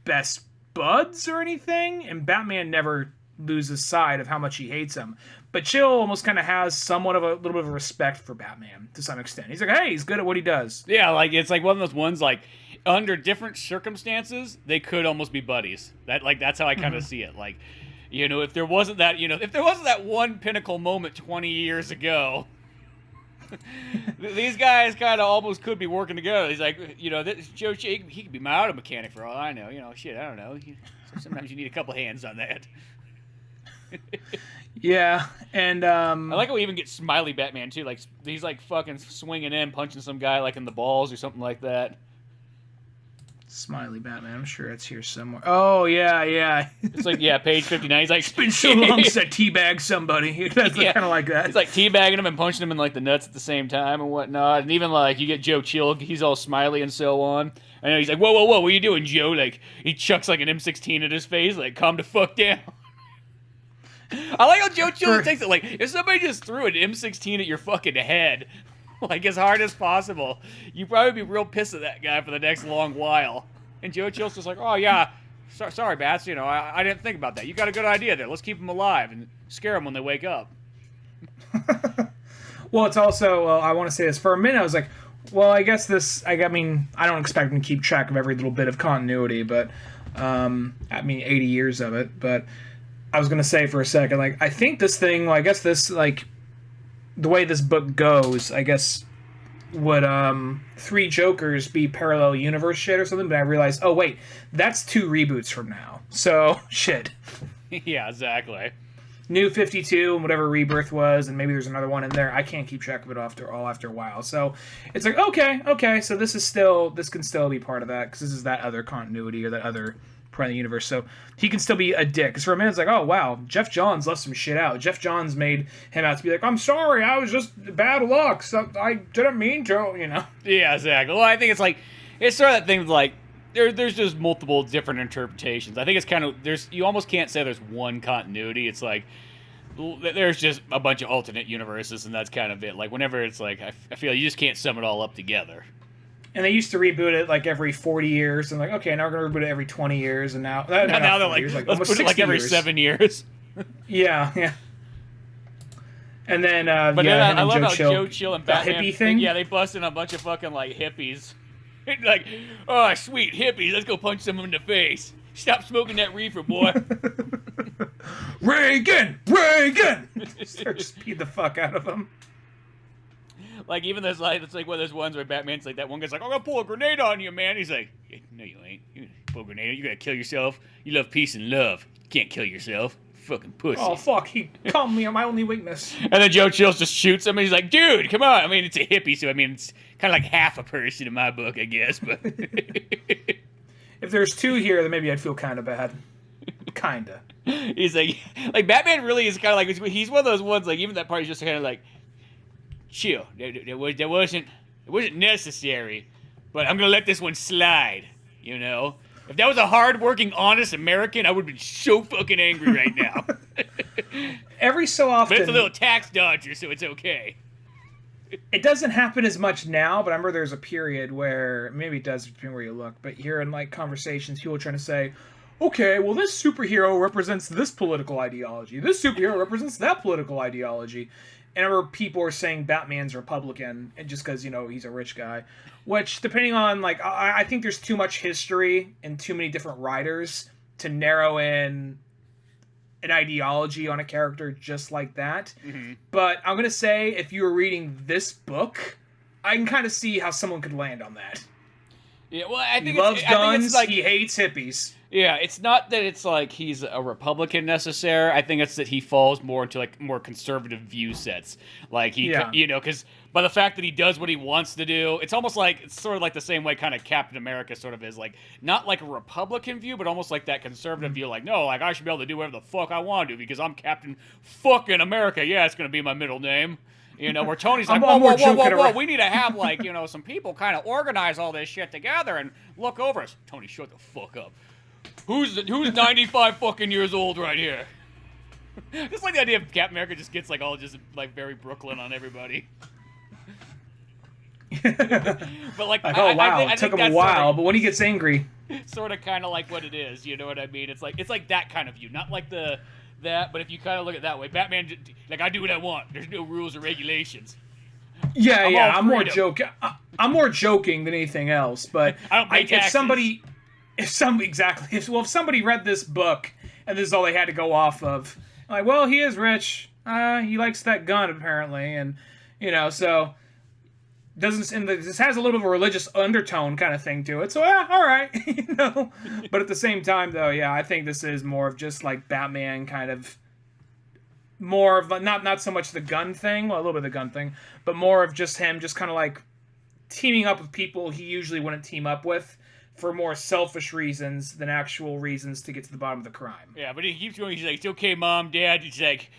best buds or anything, and Batman never loses sight of how much he hates him. But Chill almost kind of has somewhat of a little bit of respect for Batman to some extent. He's like, hey, he's good at what he does. Yeah, like it's like one of those ones like under different circumstances they could almost be buddies. That's how I kind of see it. Like, you know, if there wasn't that one pinnacle moment 20 years ago, these guys kind of almost could be working together. He's like, you know, this Joe Chill, he could be my auto mechanic for all I know. You know, shit, I don't know. Sometimes you need a couple hands on that. Yeah, and I like how we even get Smiley Batman too. Like he's like fucking swinging in, punching some guy like in the balls or something like that. Smiley Batman, I'm sure it's here somewhere. Oh yeah. It's like page 59. He's like, it's been so long since I teabagged somebody. That's kind of like that. He's like teabagging him and punching him in like the nuts at the same time and whatnot. And even like you get Joe Chill, he's all smiley and so on. I know he's like, whoa, what are you doing, Joe? Like he chucks like an M16 at his face, like calm the fuck down. I like how Joe Chill takes it. Like, if somebody just threw an M16 at your fucking head, like, as hard as possible, you'd probably be real pissed at that guy for the next long while. And Joe Chill's just like, oh, yeah, sorry, Bats, you know, I didn't think about that. You got a good idea there. Let's keep them alive and scare them when they wake up. Well, it's also, I want to say this. For a minute, I was like, well, I guess this, I mean, I don't expect them to keep track of every little bit of continuity, but, 80 years of it, but I was gonna say for a second, like, I think this thing, well, I guess this, like, the way this book goes, I guess, would Three Jokers be parallel universe shit or something? But I realized, oh wait, that's 2 reboots from now. So shit. Yeah, exactly. New 52 and whatever Rebirth was, and maybe there's another one in there. I can't keep track of it after a while. So it's like, okay, so this can still be part of that, because this is that other continuity or that other part of the universe. So he can still be a dick. Because for a minute it's like, oh wow, Jeff Johns left some shit out. Jeff Johns made him out to be like, I'm sorry, I was just bad luck. So I didn't mean to, you know. Yeah, exactly. Well, I think it's like, it's sort of that thing with like, there's just multiple different interpretations. I think it's kind of, you almost can't say there's one continuity. It's like, there's just a bunch of alternate universes, and that's kind of it. Like, whenever it's like, I feel like you just can't sum it all up together. And they used to reboot it like every 40 years, and like, okay, now we're going to reboot it every 20 years, and now they're like, years, let's put it like every 7 years. Yeah. And then, but yeah, then I love how Joe Chill and Batman, hippie thing. Yeah, they bust in a bunch of fucking like hippies. Like, oh, sweet hippies, let's go punch someone in the face. Stop smoking that reefer, boy. Reagan! Start to speed the fuck out of him. Like, even there's like, it's like one of those ones where Batman's like, that one guy's like, I'm gonna pull a grenade on you, man. He's like, no, you ain't. You gonna pull a grenade. You gotta kill yourself. You love peace and love. You can't kill yourself. Fucking pussy. Oh, fuck. He called me on my only weakness. And then Joe Chills just shoots him, and he's like, dude, come on. I mean, it's a hippie, so I mean, it's kind of like half a person in my book, I guess, but... If there's 2 here, then maybe I'd feel kind of bad. Kinda. He's like Batman really is kind of like, he's one of those ones, like, even that part, he's just kind of like, chill. That wasn't necessary, but I'm gonna let this one slide, you know? If that was a hard-working, honest American, I would be so fucking angry right now. Every so often... But it's a little tax dodger, so it's okay. It doesn't happen as much now, but I remember there's a period where, maybe it does depending where you look, but here in like conversations, people are trying to say, okay, well this superhero represents this political ideology, this superhero represents that political ideology. And I remember people were saying Batman's Republican, and just because, you know, he's a rich guy. Which, depending on, like, I think there's too much history and too many different writers to narrow in an ideology on a character just like that. Mm-hmm. But I'm going to say, if you were reading this book, I can kind of see how someone could land on that. Yeah, well, I think he loves guns, like, he hates hippies. Yeah, it's not that it's like he's a Republican necessarily. I think it's that he falls more into like more conservative view sets. Like you know, because by the fact that he does what he wants to do, it's almost like, it's sort of like the same way kind of Captain America sort of is, like, not like a Republican view, but almost like that conservative view, like, no, like, I should be able to do whatever the fuck I want to do because I'm Captain fucking America. Yeah, it's going to be my middle name. You know, where Tony's like, whoa, we need to have, like, you know, some people kind of organize all this shit together and look over us. Tony, shut the fuck up. Who's 95 fucking years old right here? Just like the idea of Captain America just gets, like, all just, like, very Brooklyn on everybody. But, like, oh, wow, it took him a while, but when he gets angry. Sort of kind of like what it is, you know what I mean? It's like that kind of view, not like that, but if you kind of look at it that way, Batman, like, I do what I want. There's no rules or regulations. Yeah, I'm more joking. I'm more joking than anything else. But I don't pay taxes. if somebody read this book and this is all they had to go off of, like, well, he is rich. He likes that gun apparently, and you know, so this has a little bit of a religious undertone kind of thing to it. So all right, you know. But at the same time, though, yeah, I think this is more of just like Batman kind of. More of not so much the gun thing, well, a little bit of the gun thing, but more of just him just kind of like teaming up with people he usually wouldn't team up with for more selfish reasons than actual reasons to get to the bottom of the crime. Yeah, but he keeps going, he's like, it's okay, Mom, Dad. He's like,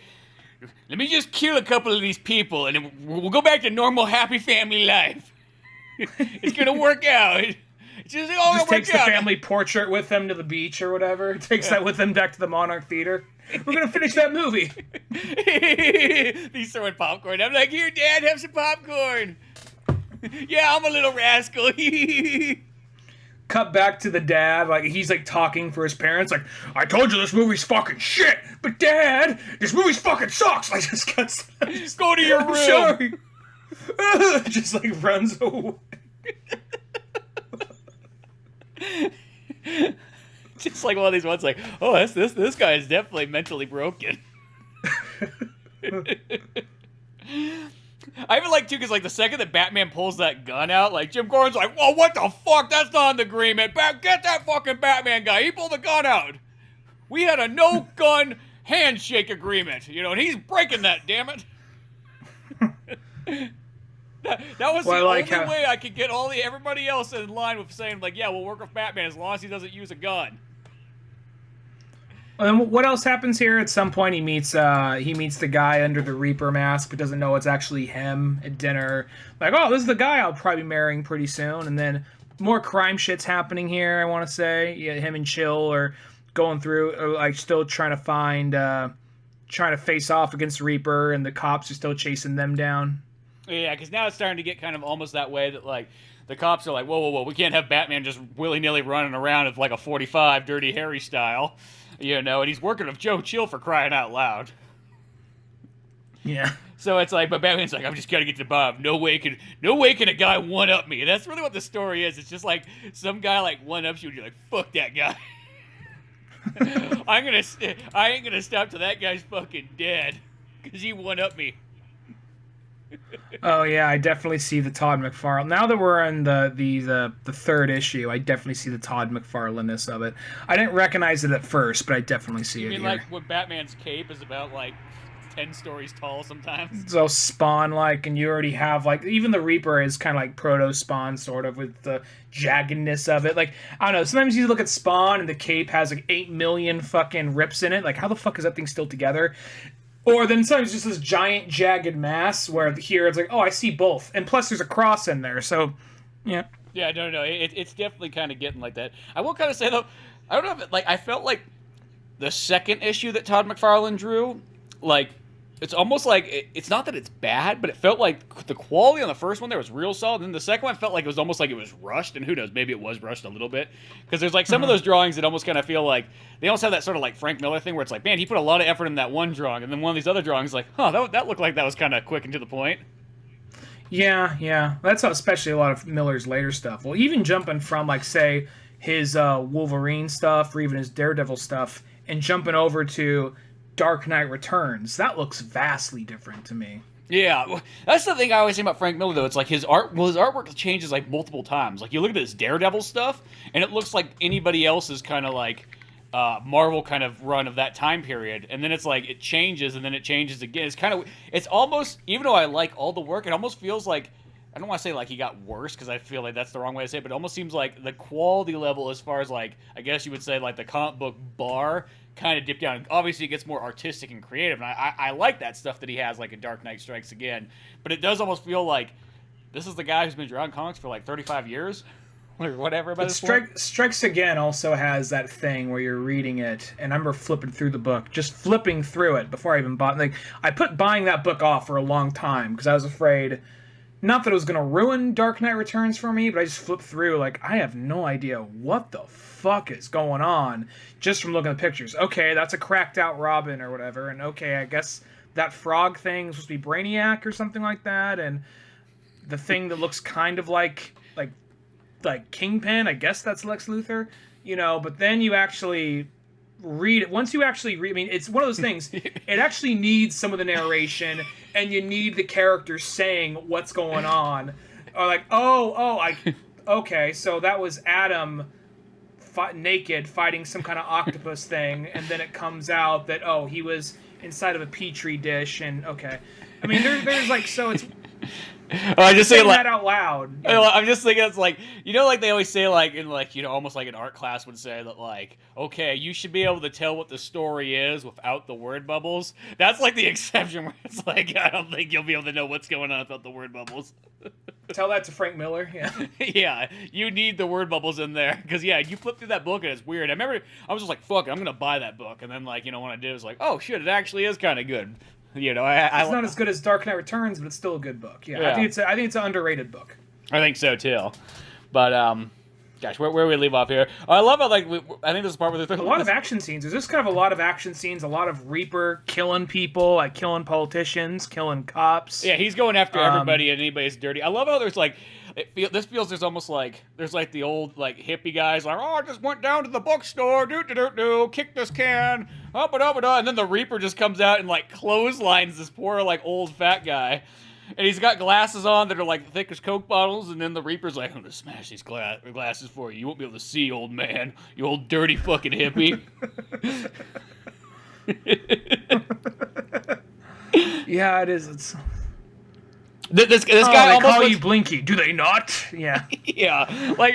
let me just kill a couple of these people and then we'll go back to normal, happy family life. It's going to work out. Just takes the family portrait with him to the beach or whatever. Takes that with him back to the Monarch Theater. We're going to finish that movie. He's throwing popcorn. I'm like, here, Dad, have some popcorn. Yeah, I'm a little rascal. Cut back to the dad, like, he's, like, talking for his parents, like, I told you this movie's fucking shit, but Dad, this movie's fucking sucks. Like, just cuts. Just go to your room. Sorry. Just, like, runs away. just like one of these ones like, oh, this guy is definitely mentally broken. I even like, too, because, like, the second that Batman pulls that gun out, like, Jim Gordon's like, whoa, what the fuck? That's not in the agreement. Get that fucking Batman guy. He pulled the gun out. We had a no-gun handshake agreement, you know, and he's breaking that, damn it. That was the only way I could get everybody else in line with saying, like, yeah, we'll work with Batman as long as he doesn't use a gun. And what else happens here? At some point, he meets the guy under the Reaper mask, but doesn't know it's actually him at dinner. Like, oh, this is the guy I'll probably be marrying pretty soon. And then more crime shit's happening here. I want to say, yeah, him and Chill are going through, like, still trying to face off against Reaper, and the cops are still chasing them down. Yeah, because now it's starting to get kind of almost that way that, like, the cops are like, whoa, we can't have Batman just willy-nilly running around with, like, a 45 Dirty Harry style. You know, and he's working with Joe Chill for crying out loud. Yeah. So it's like, but Batman's like, I'm just gotta get to Bob. No way can a guy one-up me. That's really what the story is. It's just like some guy like one-ups you and you're like, fuck that guy. I ain't gonna stop till that guy's fucking dead. Because he one-up me. Oh yeah, I definitely see the Todd McFarlane. Now that we're in the third issue, I definitely see the Todd McFarlane-ness of it. I didn't recognize it at first, but I definitely see it. You mean here. like when Batman's cape is about like 10 stories tall sometimes? So Spawn-like, and you already have like even the Reaper is kind of like proto Spawn sort of with the jaggedness of it. Like I don't know. Sometimes you look at Spawn and the cape has like 8 million fucking rips in it. Like how the fuck is that thing still together? Or then sometimes just this giant jagged mass where here it's like, oh, I see both. And plus there's a cross in there, so, yeah. Yeah, no. It's definitely kind of getting like that. I will kind of say, though, I don't know if, like, I felt like the second issue that Todd McFarlane drew, like, it's almost like, it's not that it's bad, but it felt like the quality on the first one there was real solid, and then the second one felt like it was almost like it was rushed, and who knows, maybe it was rushed a little bit, because there's like some of those drawings that almost kind of feel like, they almost have that sort of like Frank Miller thing where it's like, man, he put a lot of effort in that one drawing, and then one of these other drawings like, that looked like that was kind of quick and to the point. Yeah. That's especially a lot of Miller's later stuff. Well, even jumping from like, say, his Wolverine stuff, or even his Daredevil stuff, and jumping over to Dark Knight Returns, that looks vastly different to me. Yeah, that's the thing I always say about Frank Miller, though. It's like his artwork changes like multiple times. Like you look at this Daredevil stuff, and it looks like anybody else's kind of like Marvel kind of run of that time period. And then it's like it changes, and then it changes again. It's almost, even though I like all the work, it almost feels like, I don't want to say like he got worse, because I feel like that's the wrong way to say it, but it almost seems like the quality level as far as like, I guess you would say like the comic book bar kind of dipped down. Obviously it gets more artistic and creative, and I like that stuff that he has like in Dark Knight Strikes Again, but it does almost feel like this is the guy who's been drawing comics for like 35 years or whatever. But Strikes Again also has that thing where you're reading it, and I remember flipping through the book, just flipping through it before I even bought, like I put buying that book off for a long time because I was afraid, not that it was going to ruin Dark Knight Returns for me, but I just flipped through like I have no idea what the fuck is going on just from looking at the pictures. Okay, that's a cracked out Robin or whatever, and okay, I guess that frog thing is supposed to be Brainiac or something like that, and the thing that looks kind of like Kingpin, I guess that's Lex Luthor, you know, but then you actually read it. Once you actually read, I mean, it's one of those things, it actually needs some of the narration, and you need the characters saying what's going on, or like, okay, so that was Adam naked fighting some kind of octopus thing, and then it comes out that he was inside of a petri dish, and okay, I mean there's like, so it's I just say that out loud. You know? I'm just thinking it's like, you know, like they always say like in like, you know, almost like an art class would say that like, okay, you should be able to tell what the story is without the word bubbles. That's like the exception where it's like, I don't think you'll be able to know what's going on without the word bubbles. Tell that to Frank Miller. Yeah. Yeah, you need the word bubbles in there because yeah, you flip through that book and it's weird. I remember I was just like, fuck it, I'm gonna buy that book, and then like, you know, when I did, it was like, oh shit, it actually is kind of good. You know, it's not as good as Dark Knight Returns, but it's still a good book. Yeah. I think it's an underrated book. I think so too. But gosh, where we leave off here? I love how like I think this is part where there's a lot of action scenes. There's just kind of a lot of action scenes, a lot of Reaper killing people, like killing politicians, killing cops. Yeah, he's going after everybody and anybody's dirty. I love how there's like This feels just almost like there's like the old like hippie guys like, oh, I just went down to the bookstore, kick this can, up and up and up, and then the Reaper just comes out and like clotheslines this poor like old fat guy, and he's got glasses on that are like thick as Coke bottles, and then the Reaper's like, I'm gonna smash these glasses for you. You won't be able to see, old man. You old dirty fucking hippie. Yeah, it is. It's. This guy they almost call looks, you Blinky, do they not? Yeah. yeah, like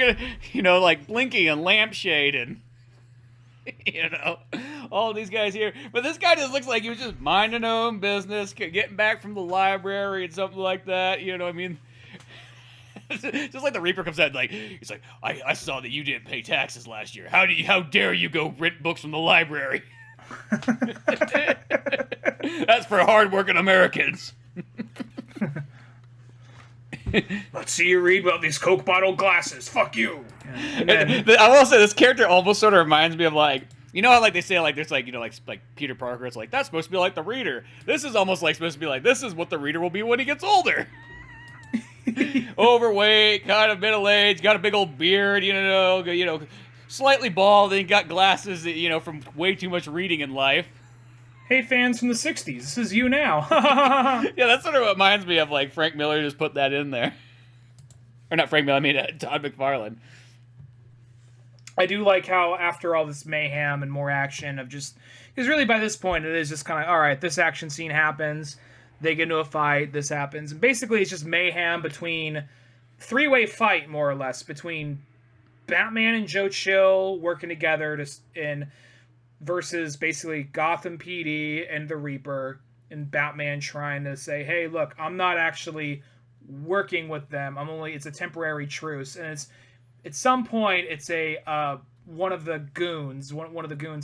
like Blinky and Lampshade and all these guys here. But this guy just looks like he was just minding his own business, getting back from the library and something like that. I mean, just like the Reaper comes out, like he's like, I saw that you didn't pay taxes last year. How dare you go rent books from the library? That's for hardworking Americans. Let's see you read about these Coke bottle glasses. Fuck you. I will say this character almost sort of reminds me of like, how like they say like there's like like Peter Parker. It's like that's supposed to be like the Reader. This is almost like supposed to be like this is what the Reader will be when he gets older. Overweight, kind of middle aged, got a big old beard. Slightly bald, and got glasses. From way too much reading in life. Hey, fans from the 60s, this is you now. Yeah, that's sort of what reminds me of, like, Frank Miller just put that in there. Or not Frank Miller, I mean Todd McFarlane. I do like how, after all this mayhem and more action of just... Because really, by this point, it is just kind of, all right, this action scene happens, they get into a fight, this happens. And basically, it's just mayhem between... Three-way fight, more or less, between Batman and Joe Chill working together versus basically Gotham PD and the Reaper, and Batman trying to say, hey, look, I'm not actually working with them. It's a temporary truce. And it's, at some point, it's one of the goons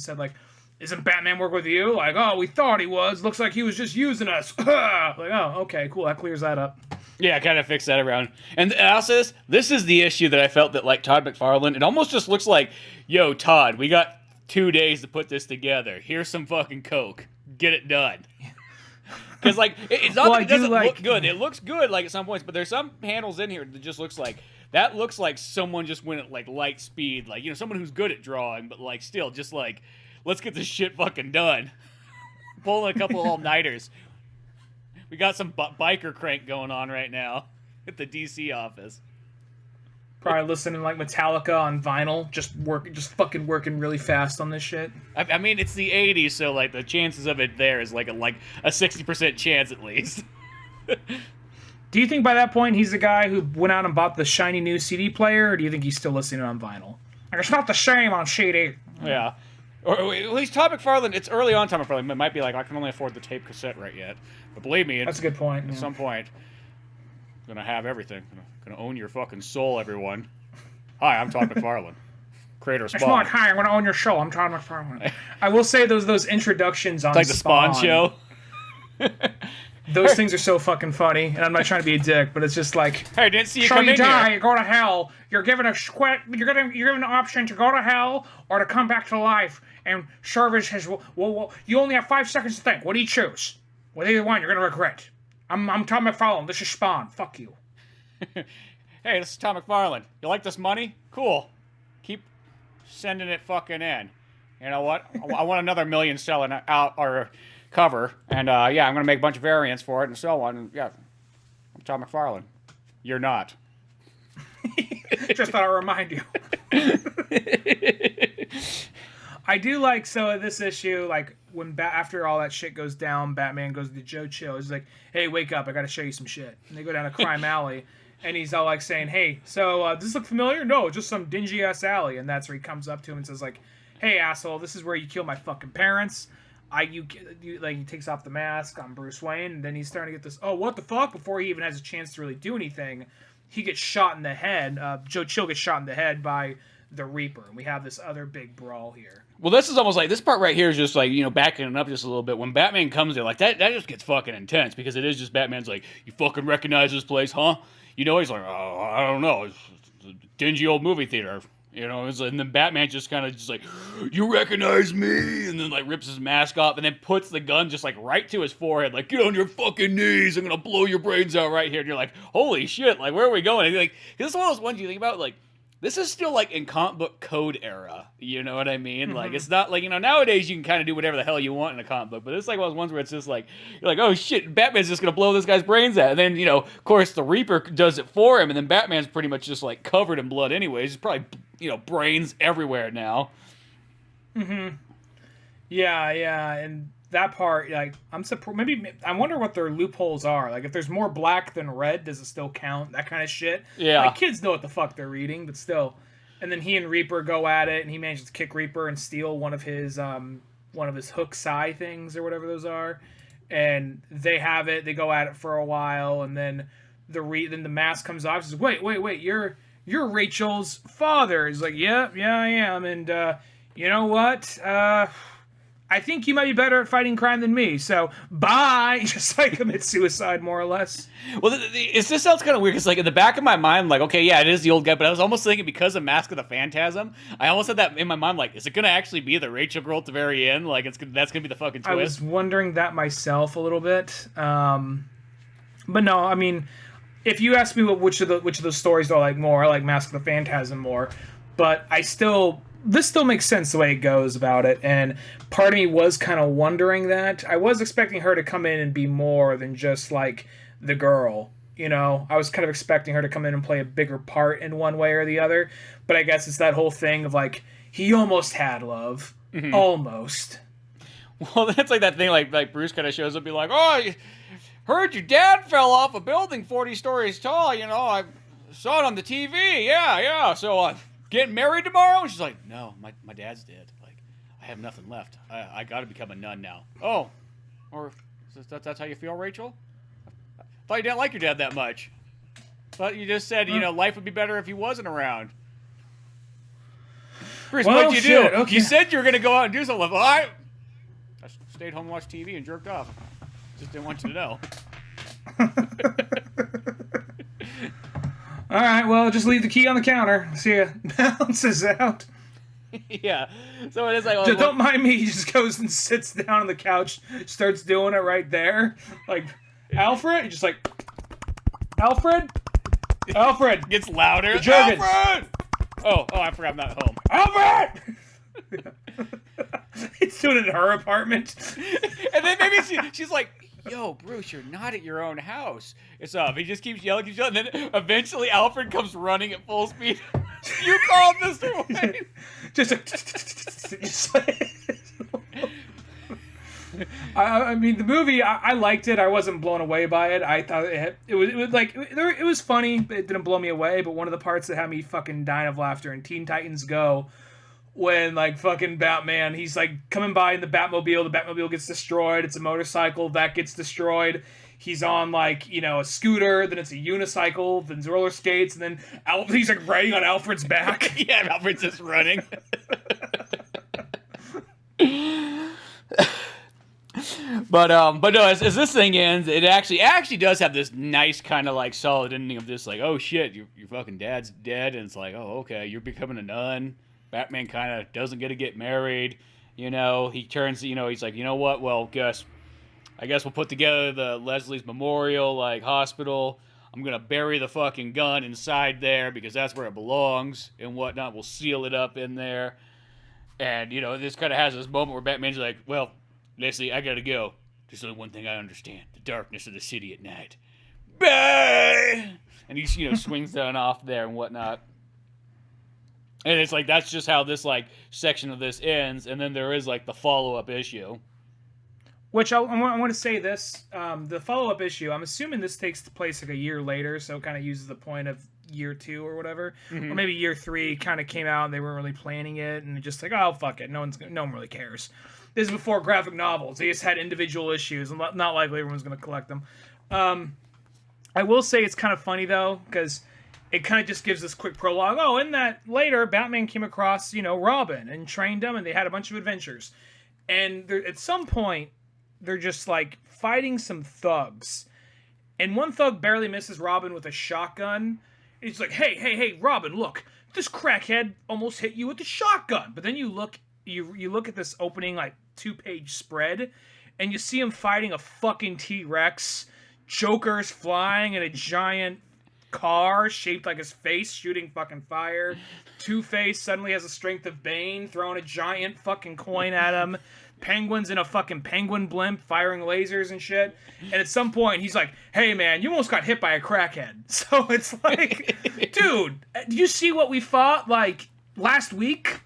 said, like, isn't Batman working with you? Like, oh, we thought he was. Looks like he was just using us. Like, oh, okay, cool. That clears that up. Yeah, kind of fix that around. And I'll say this is the issue that I felt that, like, Todd McFarlane, it almost just looks like, yo, Todd, we got 2 days to put this together. Here's some fucking Coke. Get it done. Because, like, it's not that it doesn't look good. It looks good, like, at some points, but there's some panels in here that just looks like someone just went at, like, light speed. Like, someone who's good at drawing, but, like, still, just, like, let's get this shit fucking done. Pulling a couple all-nighters. We got some biker crank going on right now at the DC office. Probably listening like Metallica on vinyl, just fucking working really fast on this shit. I mean, it's the 80s, so like the chances of it there is like a 60% chance at least. Do you think by that point he's the guy who went out and bought the shiny new CD player, or do you think he's still listening on vinyl? Like, it's not the same on CD. Yeah. Or at least Todd McFarlane, it's early on Todd McFarlane, it might be like, I can only afford the tape cassette right yet. But believe me, that's a good point. At some point, I'm gonna have everything. Gonna own your fucking soul, everyone. Hi, I'm Todd McFarlane, creator of Spawn. It's like, hi, I'm gonna own your soul. I'm Todd McFarlane. I will say those introductions on it's like the Spawn show. Those things are so fucking funny, and I'm not trying to be a dick, but it's just like, hey, didn't see you so come you in die, here. you go to hell. You're given you're given an option to go to hell or to come back to life and serve as his. Well, you only have 5 seconds to think. What do you choose? Well, either one, you're gonna regret. I'm Todd McFarlane. This is Spawn. Fuck you. Hey, this is Todd McFarlane. You like this money? Cool. Keep sending it fucking in. You know what? I want another million selling out or cover, and yeah, I'm gonna make a bunch of variants for it and so on. And, yeah, I'm Todd McFarlane. You're not. Just thought I'd remind you. I do like, so this issue, like, when after all that shit goes down, Batman goes to Joe Chill. He's like, hey, wake up, I gotta show you some shit. And they go down to Crime Alley, and he's all like saying, hey, so does this look familiar? No, just some dingy-ass alley. And that's where he comes up to him and says, like, hey, asshole, this is where you kill my fucking parents. Like, he takes off the mask on Bruce Wayne, and then he's starting to get this, oh, what the fuck? Before he even has a chance to really do anything, he gets shot in the head. Joe Chill gets shot in the head by the Reaper, and we have this other big brawl here. Well, this is almost like, this part right here is just like, backing it up just a little bit. When Batman comes there, like, that just gets fucking intense, because it is just Batman's like, you fucking recognize this place, huh? He's like, oh, I don't know. It's a dingy old movie theater. You know, and then Batman just kind of just like, you recognize me? And then like rips his mask off and then puts the gun just like right to his forehead, like, get on your fucking knees, I'm gonna blow your brains out right here. And you're like, holy shit, like, where are we going? And you're like, this is one of those ones you think about, like, this is still like in comic book code era. You know what I mean? Like, it's not like, you know, nowadays you can kind of do whatever the hell you want in a comic book, but it's like one of those ones where it's just like, you're like, oh shit, Batman's just gonna blow this guy's brains out. And then, you know, of course the Reaper does it for him, and then Batman's pretty much just like covered in blood anyways. He's probably, you know, brains everywhere now. Yeah, and that part, like, I'm surprised. Maybe I wonder what their loopholes are. Like, if there's more black than red, does it still count? That kind of shit. Yeah, like kids know what the fuck they're reading, but still. And then he and Reaper go at it, and he manages to kick Reaper and steal one of his hook sai things or whatever those are. And they have it. They go at it for a while, and then then the mask comes off. He says, "Wait, you're Rachel's father." He's like, "Yeah, I am." And you know what? I think you might be better at fighting crime than me, so bye. Just like commit suicide, more or less. Well, this sounds kind of weird, because like in the back of my mind, like, okay, yeah, it is the old guy, but I was almost thinking because of Mask of the Phantasm, I almost had that in my mind, like, is it going to actually be the Rachel girl at the very end? Like, that's going to be the fucking twist. I was wondering that myself a little bit. But no, I mean, if you ask me which of those stories do I like more, I like Mask of the Phantasm more, but this still makes sense the way it goes about it, and part of me was kind of wondering that. I was expecting her to come in and be more than just, like, the girl, you know? I was kind of expecting her to come in and play a bigger part in one way or the other, but I guess it's that whole thing of, like, he almost had love. Mm-hmm. Almost. Well, that's like that thing, like Bruce kind of shows up and be like, oh, I heard your dad fell off a building 40 stories tall, you know, I saw it on the TV, yeah, so, getting married tomorrow? And she's like, no, my dad's dead. Like, I have nothing left. I got to become a nun now. Oh, or that's how you feel, Rachel? I thought you didn't like your dad that much. But you just said, you know, life would be better if he wasn't around. Bruce, what'd you do? Okay. You said you were going to go out and do something. Well, I stayed home and watched TV and jerked off. Just didn't want you to know. All right, well, just leave the key on the counter. See ya. Bounces out. Yeah. So it is like... Don't mind me. He just goes and sits down on the couch, starts doing it right there. Like, Alfred? He's just like, Alfred? Alfred! Gets louder. Alfred! Oh, I forgot I'm not home. Alfred! He's doing it in her apartment. And then maybe she's like... Yo, Bruce, you're not at your own house. It's up. He just keeps yelling, and then eventually Alfred comes running at full speed. You called Mr. Wayne. I mean, the movie, I liked it. I wasn't blown away by it. I thought it was funny. It didn't blow me away, but one of the parts that had me fucking dying of laughter in Teen Titans Go, when, like, fucking Batman, he's, like, coming by in the Batmobile gets destroyed, it's a motorcycle, that gets destroyed, he's on, like, you know, a scooter, then it's a unicycle, then roller skates, and then he's, like, riding on Alfred's back. Yeah, Alfred's just running. But no, as this thing ends, it actually does have this nice kind of, like, solid ending of this, like, oh shit, your fucking dad's dead, and it's like, oh, okay, you're becoming a nun. Batman kind of doesn't get married, you know. He turns, you know, he's like, you know what? Well, I guess we'll put together the Leslie's Memorial, like, hospital. I'm gonna bury the fucking gun inside there because that's where it belongs and whatnot. We'll seal it up in there, and you know, this kind of has this moment where Batman's like, well, Leslie, I gotta go. There's only one thing I understand: the darkness of the city at night. Bye. And he, you know, swings down off there and whatnot. And it's like, that's just how this, like, section of this ends, and then there is, like, the follow-up issue. Which I want to say this, the follow-up issue, I'm assuming this takes place, like, a year later, so it kind of uses the point of year 2 or whatever. Mm-hmm. Or maybe year 3 kind of came out, and they weren't really planning it, and just like, oh, fuck it, no one really cares. This is before graphic novels. They just had individual issues, and not likely everyone's going to collect them. I will say it's kind of funny, though, because... it kind of just gives this quick prologue. Oh, and that later, Batman came across, you know, Robin and trained him, and they had a bunch of adventures. And at some point, they're just, like, fighting some thugs. And one thug barely misses Robin with a shotgun. And he's like, hey, Robin, look. this crackhead almost hit you with a shotgun. But then you look at this opening like 2-page spread, and you see him fighting a fucking T-Rex. Joker's flying in a giant car shaped like his face, shooting fucking fire. Two-Face suddenly has the strength of Bane, throwing a giant fucking coin at him. Penguin's in a fucking penguin blimp, firing lasers and shit. And at some point, he's like, hey, man, you almost got hit by a crackhead. So it's like, dude, do you see what we fought, like, last week?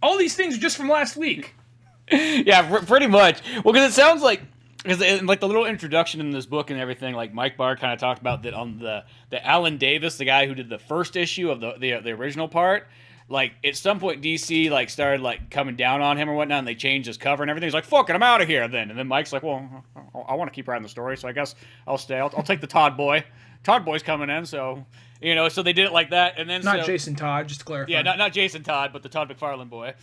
All these things are just from last week. Yeah, pretty much. Well, because it sounds like, because like the little introduction in this book and everything, like Mike Barr kind of talked about that on the Alan Davis, the guy who did the first issue of the original part, like at some point DC like started like coming down on him or whatnot, and they changed his cover and everything. He's like, "Fuck it, I'm out of here." And then Mike's like, "Well, I want to keep writing the story, so I guess I'll stay. I'll take the Todd boy. Todd boy's coming in, so so they did it like that." And then not Jason Todd, just to clarify. Yeah, not Jason Todd, but the Todd McFarlane boy.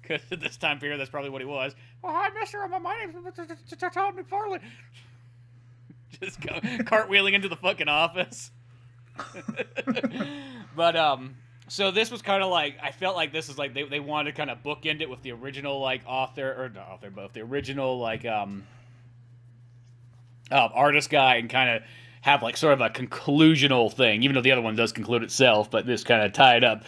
Because at this time period, that's probably what he was. Oh, hi, mister. My name's Todd McFarlane. Just go cartwheeling into the fucking office. But, so this was kind of like, I felt like this is like, they wanted to kind of bookend it with the original, like, the original, like, artist guy and kind of have, like, sort of a conclusional thing, even though the other one does conclude itself, but this kind of tied up.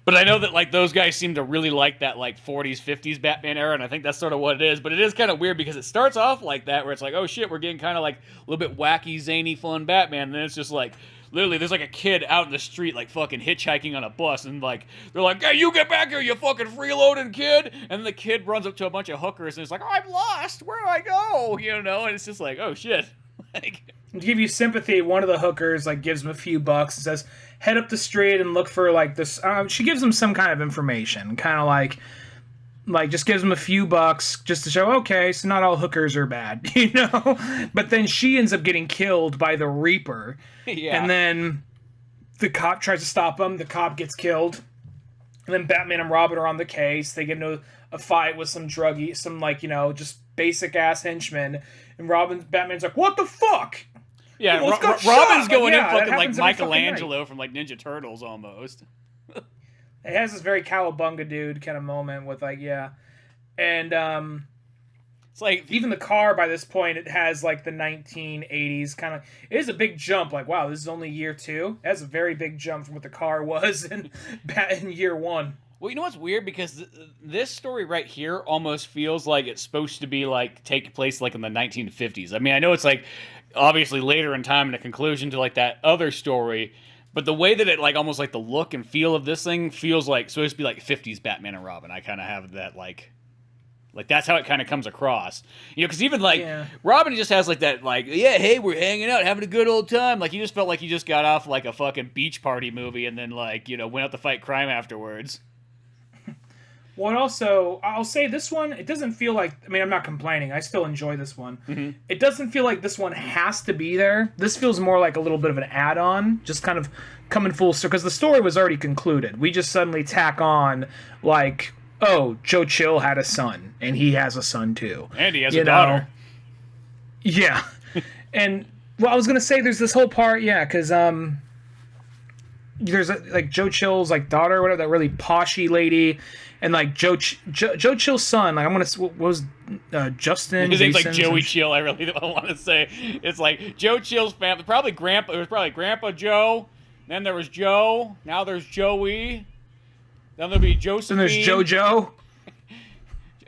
But I know that, like, those guys seem to really like that, like, 40s, 50s Batman era, and I think that's sort of what it is. But it is kind of weird because it starts off like that, where it's like, oh, shit, we're getting kind of, like, a little bit wacky, zany, fun Batman. And then it's just, like, literally, there's, like, a kid out in the street, like, fucking hitchhiking on a bus. And, like, they're like, hey, you get back here, you fucking freeloading kid. And then the kid runs up to a bunch of hookers and is like, oh, I'm lost. Where do I go? And it's just like, oh, shit. Like... To give you sympathy, one of the hookers like gives him a few bucks and says, head up the street and look for like this. She gives him some kind of information, kind of like just gives him a few bucks just to show, okay, so not all hookers are bad, But then she ends up getting killed by the Reaper. Yeah. And then the cop tries to stop him. The cop gets killed. And then Batman and Robin are on the case. They get into a fight with some druggie, some like, just basic ass henchmen. And Batman's like, what the fuck? Yeah, Robin's going in fucking like Michelangelo from like Ninja Turtles almost. It has this very cowabunga dude kind of moment with like, yeah. And it's like even the car by this point, it has like the 1980s kind of, it is a big jump. Like, wow, this is only year 2. It has a very big jump from what the car was in year 1. Well, you know what's weird? Because this story right here almost feels like it's supposed to be like take place like in the 1950s. I mean, I know it's like obviously later in time and a conclusion to like that other story, but the way that it like almost like the look and feel of this thing feels like supposed to be like 50s Batman and Robin. I kind of have that like that's how it kind of comes across, because even like Robin just has like that like, yeah, hey, we're hanging out having a good old time, like he just felt like he just got off like a fucking beach party movie and then like went out to fight crime afterwards. Well, and also, I'll say this one, it doesn't feel like... I mean, I'm not complaining. I still enjoy this one. Mm-hmm. It doesn't feel like this one has to be there. This feels more like a little bit of an add-on, just kind of coming full circle. Because the story was already concluded. We just suddenly tack on, like, oh, Joe Chill had a son, and he has a son, too. And he has a daughter. Yeah. And, well, I was going to say there's this whole part, because... there's like Joe Chill's like daughter or whatever, that really poshy lady, and like Joe Chill's son, like what was Justin? His name's like Joey Chill. I really don't want to say. It's like Joe Chill's family. Probably Grandpa. It was probably Grandpa Joe. Then there was Joe. Now there's Joey. Then there'll be Josephine. Then there's JoJo.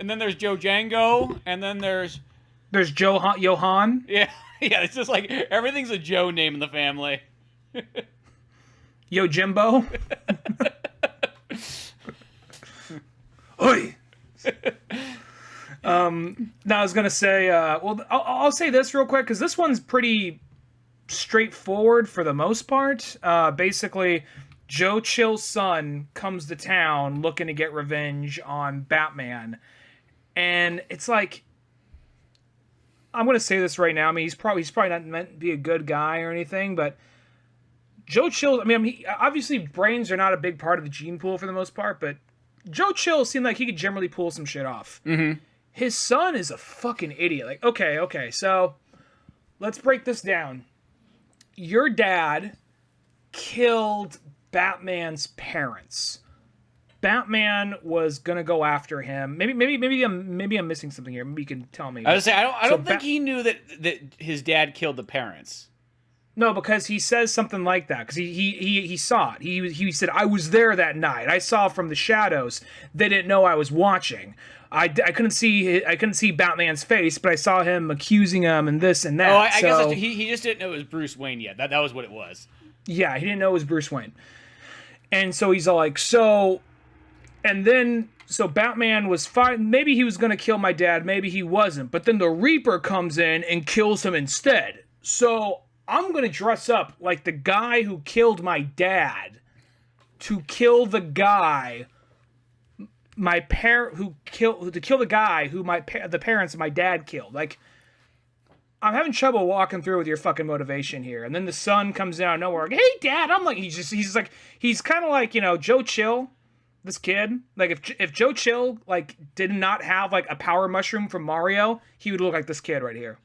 And then there's Joe Django. And then there's Johan. Yeah. It's just like everything's a Joe name in the family. Yo, Jimbo. Oi. Now I was gonna say, well, I'll say this real quick because this one's pretty straightforward for the most part. Basically, Joe Chill's son comes to town looking to get revenge on Batman, and it's like, I'm gonna say this right now. I mean, he's probably not meant to be a good guy or anything, but Joe Chill, I mean, obviously brains are not a big part of the gene pool for the most part, but Joe Chill seemed like he could generally pull some shit off. Mm-hmm. His son is a fucking idiot. Like, okay, so let's break this down. Your dad killed Batman's parents. Batman was gonna go after him. Maybe I'm missing something here. Maybe you can tell me. I was say I don't think he knew that his dad killed the parents. No, because he says something like that. Because he saw it. He said, "I was there that night. I saw from the shadows. They didn't know I was watching. I couldn't see Batman's face, but I saw him accusing him and this and that." Oh, I guess he just didn't know it was Bruce Wayne yet. That was what it was. Yeah, he didn't know it was Bruce Wayne, and so he's all like, so Batman was fine. Maybe he was gonna kill my dad. Maybe he wasn't. But then the Reaper comes in and kills him instead. So I'm gonna dress up like the guy who killed my dad to kill the guy to kill the guy who the parents of my dad killed. Like, I'm having trouble walking through with your fucking motivation here. And then the son comes out of nowhere, like, "Hey, Dad!" I'm like, he's kind of like, Joe Chill, this kid. Like, if Joe Chill like did not have like a power mushroom from Mario, he would look like this kid right here.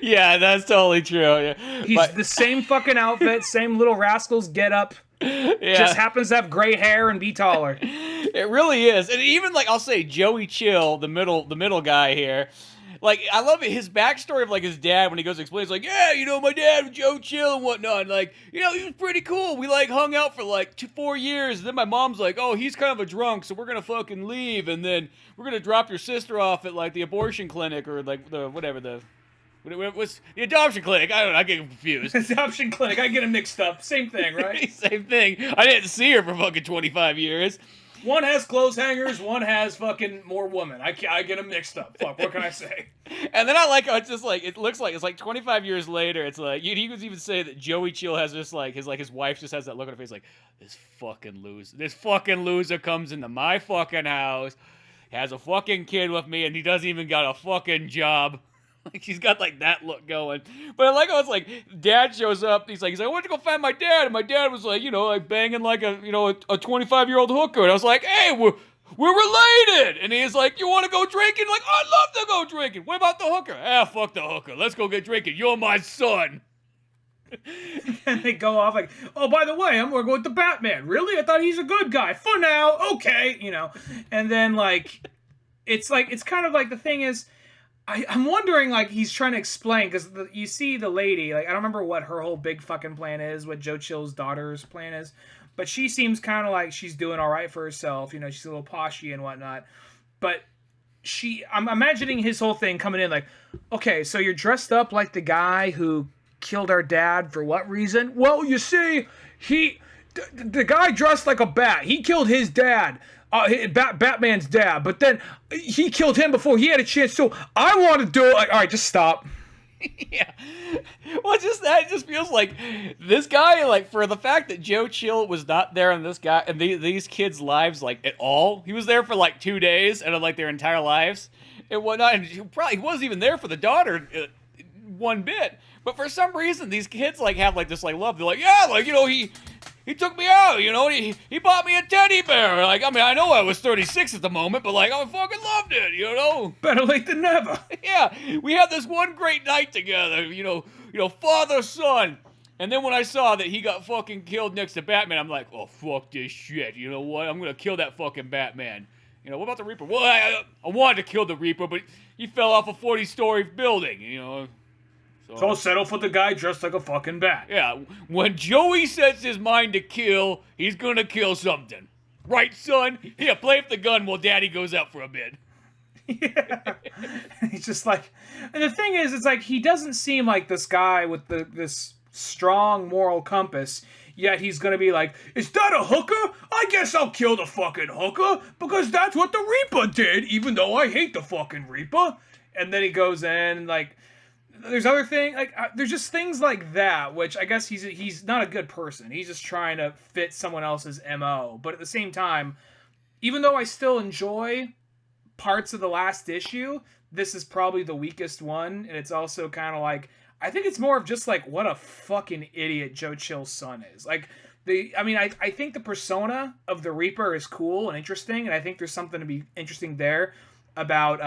Yeah, that's totally true. Yeah. He's the same fucking outfit, same little rascals get up. Yeah. Just happens to have gray hair and be taller. It really is. And even like I'll say Joey Chill, the middle guy here. Like, I love it. His backstory of like his dad when he goes to explain, it's like, yeah, my dad was Joe Chill and whatnot. And, like, he was pretty cool. We like hung out for like 4 years. And then my mom's like, oh, he's kind of a drunk, so we're gonna fucking leave, and then we're gonna drop your sister off at like the abortion clinic or like what's the adoption clinic? I don't know. I get confused. Adoption clinic. I get them mixed up. Same thing, right? Same thing. I didn't see her for fucking 25 years. One has clothes hangers, one has fucking more women. I get them mixed up. Fuck, what can I say? And then I like how it's just like, it looks like it's like 25 years later. It's like, he was even say that Joey Chill has just like, his wife just has that look on her face like, this fucking loser comes into my fucking house, has a fucking kid with me, and he doesn't even got a fucking job. Like, she's got like that look going. But I like how it's like dad shows up. He's like, I went to go find my dad, and my dad was like, like banging like a 25-year-old hooker. And I was like, hey, we're related. And he's like, you want to go drinking? Like, I'd love to go drinking. What about the hooker? Ah, fuck the hooker. Let's go get drinking. You're my son. And they go off like, oh, by the way, I'm gonna go with the Batman. Really? I thought he's a good guy. For now, okay, And then like, it's kind of like the thing is, I'm wondering, like, he's trying to explain, because you see the lady, like, I don't remember what her whole big fucking plan is, what Joe Chill's daughter's plan is, but she seems kind of like she's doing all right for herself, she's a little poshy and whatnot, but I'm imagining his whole thing coming in like, okay, so you're dressed up like the guy who killed our dad for what reason? Well, you see, the guy dressed like a bat, he killed his dad. Batman's dad, but then he killed him before he had a chance, so I want to do it. Like, all right, just stop. Yeah. Well, it just feels like this guy, like, for the fact that Joe Chill was not there in this guy and these kids' lives, like, at all. He was there for like 2 days out of like their entire lives and whatnot, and he wasn't even there for the daughter one bit. But for some reason, these kids like have like this like love. They're like, yeah, like, he took me out, he bought me a teddy bear. Like, I mean, I know I was 36 at the moment, but like, I fucking loved it, Better late than never. Yeah, we had this one great night together, father, son. And then when I saw that he got fucking killed next to Batman, I'm like, oh, fuck this shit. You know what? I'm gonna kill that fucking Batman. What about the Reaper? Well, I wanted to kill the Reaper, but he fell off a 40-story building, So settle for the guy dressed like a fucking bat. Yeah, when Joey sets his mind to kill, he's gonna kill something. Right, son? Here, play with the gun while Daddy goes out for a bit. Yeah. He's just like... And the thing is, it's like, he doesn't seem like this guy with this strong moral compass, yet he's gonna be like, is that a hooker? I guess I'll kill the fucking hooker, because that's what the Reaper did, even though I hate the fucking Reaper. And then he goes in, and like... There's other things, like, there's just things like that, which I guess he's not a good person. He's just trying to fit someone else's MO. But at the same time, even though I still enjoy parts of the last issue, this is probably the weakest one. And it's also kind of like, I think it's more of just like, what a fucking idiot Joe Chill's son is. Like, I think the persona of the Reaper is cool and interesting. And I think there's something to be interesting there about,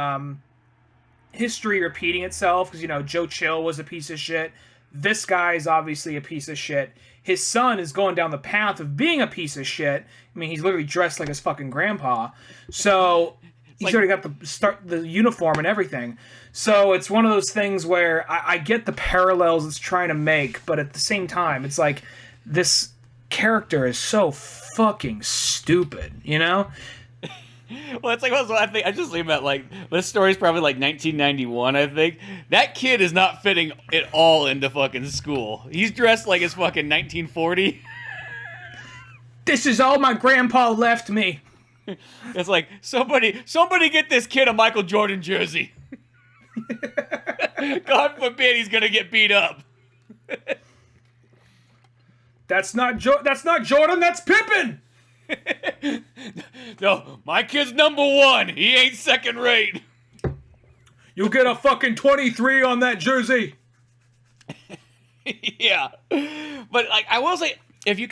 history repeating itself, because Joe Chill was a piece of shit, this guy is obviously a piece of shit. His son is going down the path of being a piece of shit. I mean, he's literally dressed like his fucking grandpa. So he's already got the uniform and everything. So it's one of those things where I get the parallels it's trying to make, but at the same time, it's like this character is so fucking stupid, you know? Well, it's like, I think I just leave at like, this story's probably like 1991, I think. That kid is not fitting at all into fucking school. He's dressed like it's fucking 1940. This is all my grandpa left me. It's like, somebody get this kid a Michael Jordan jersey. God forbid he's gonna get beat up. That's not Jordan, that's Pippen! No, my kid's number 1. He ain't second rate. You'll get a fucking 23 on that jersey. Yeah. But, like, I will say, if you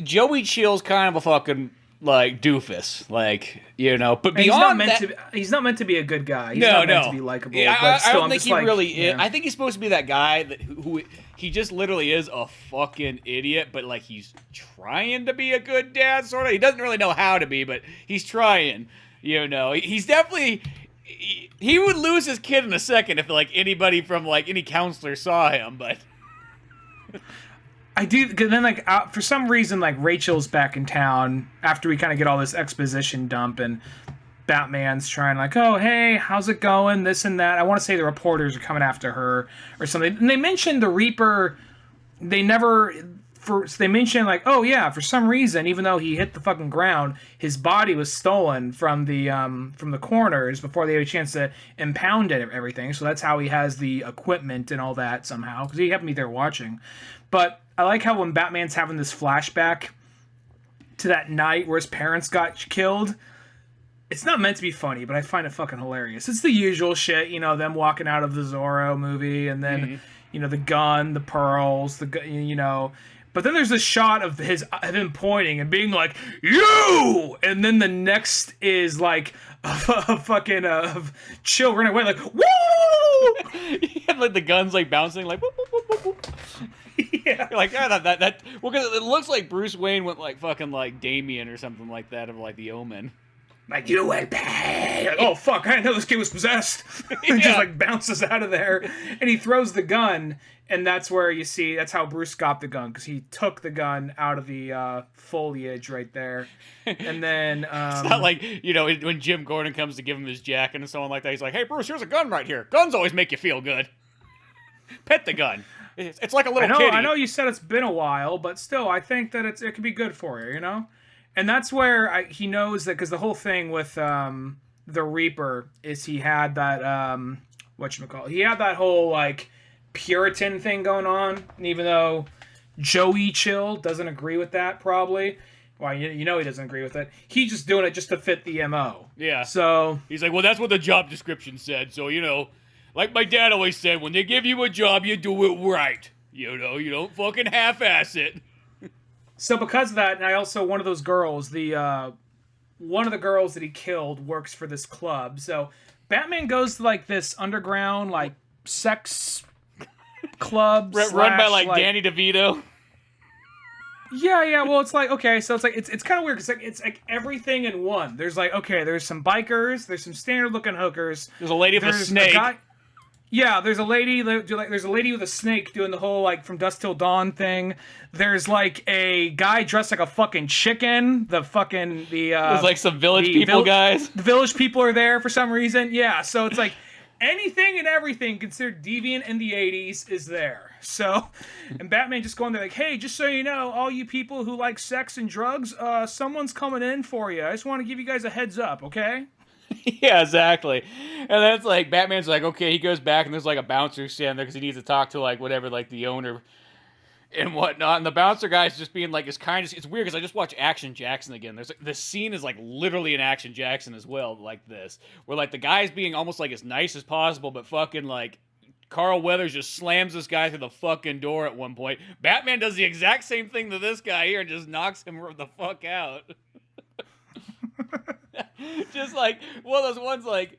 Joey Chill's kind of a fucking, like, doofus. Like, you know, but beyond he's not meant to be a good guy. He's not meant no. to be likable. Yeah, but still, I don't think he really is. Yeah. I think he's supposed to be that guy who he just literally is a fucking idiot, but like he's trying to be a good dad, sort of. He doesn't really know how to be, but he's trying. You know, he's definitely. He would lose his kid in a second if like anybody from like any counselor saw him, but. I do, cause then like for some reason like Rachel's back in town after we kind of get all this exposition dump and Batman's trying like, oh hey, how's it going, this and that. I want to say the reporters are coming after her or something. And they mentioned the Reaper. They mentioned like, oh yeah, for some reason, even though he hit the fucking ground, his body was stolen from the coroners before they had a chance to impound it, everything. So that's how he has the equipment and all that somehow, because he happened to be there watching. But I like how when Batman's having this flashback to that night where his parents got killed, it's not meant to be funny, but I find it fucking hilarious. It's the usual shit, you know, them walking out of the Zorro movie, and then, you know, the gun, the pearls, you know. But then there's this shot of him pointing and being like, you! And then the next is like a fucking Chill running away like, woo! And like the gun's like bouncing like, whoop, whoop, whoop, whoop, whoop. Yeah. Like that well, because it looks like Bruce Wayne went like fucking like Damien or something like that of like the Omen. Like, you will pay. Like, oh fuck, I didn't know this kid was possessed. He just like bounces out of there and he throws the gun, and that's where you see that's how Bruce got the gun, because he took the gun out of the foliage right there. And then it's not like, you know, when Jim Gordon comes to give him his jacket and so on like that, he's like, hey Bruce, here's a gun right here. Guns always make you feel good. Pet the gun. It's like a little kitty. I know you said it's been a while, but still, I think that it could be good for you, you know? And that's where he knows that, because the whole thing with the Reaper is he had that, whatchamacallit, he had that whole, like, Puritan thing going on, and even though Joey Chill doesn't agree with that, probably, well, you know he doesn't agree with it, he's just doing it just to fit the MO. Yeah. So... he's like, well, that's what the job description said, so, you know... like my dad always said, when they give you a job, you do it right. You know, you don't fucking half-ass it. So because of that, and I also, one of those girls, one of the girls that he killed works for this club. So Batman goes to, like, this underground, like, sex club. Run by, like, Danny DeVito. Yeah, well, it's like, okay, so it's like, it's kind of weird, because it's like everything in one. There's, like, okay, there's some bikers, there's some standard-looking hookers. There's a lady with a snake. Yeah, there's a lady with a snake doing the whole, like, From Dusk Till Dawn thing. There's, like, a guy dressed like a fucking chicken. There's, like, some village people guys. The village people are there for some reason. Yeah, so it's like anything and everything considered deviant in the 80s is there. So, and Batman just going there like, hey, just so you know, all you people who like sex and drugs, someone's coming in for you. I just want to give you guys a heads up, okay? Yeah, exactly. And then it's like, Batman's like, okay, he goes back and there's like a bouncer standing there because he needs to talk to like whatever, like the owner and whatnot. And the bouncer guy's just being like, it's weird because I just watched Action Jackson again. There's like, this scene is like literally an Action Jackson as well, like this, where like the guy's being almost like as nice as possible, but fucking like Carl Weathers just slams this guy through the fucking door at one point. Batman does the exact same thing to this guy here and just knocks him the fuck out. Just like one of those ones, like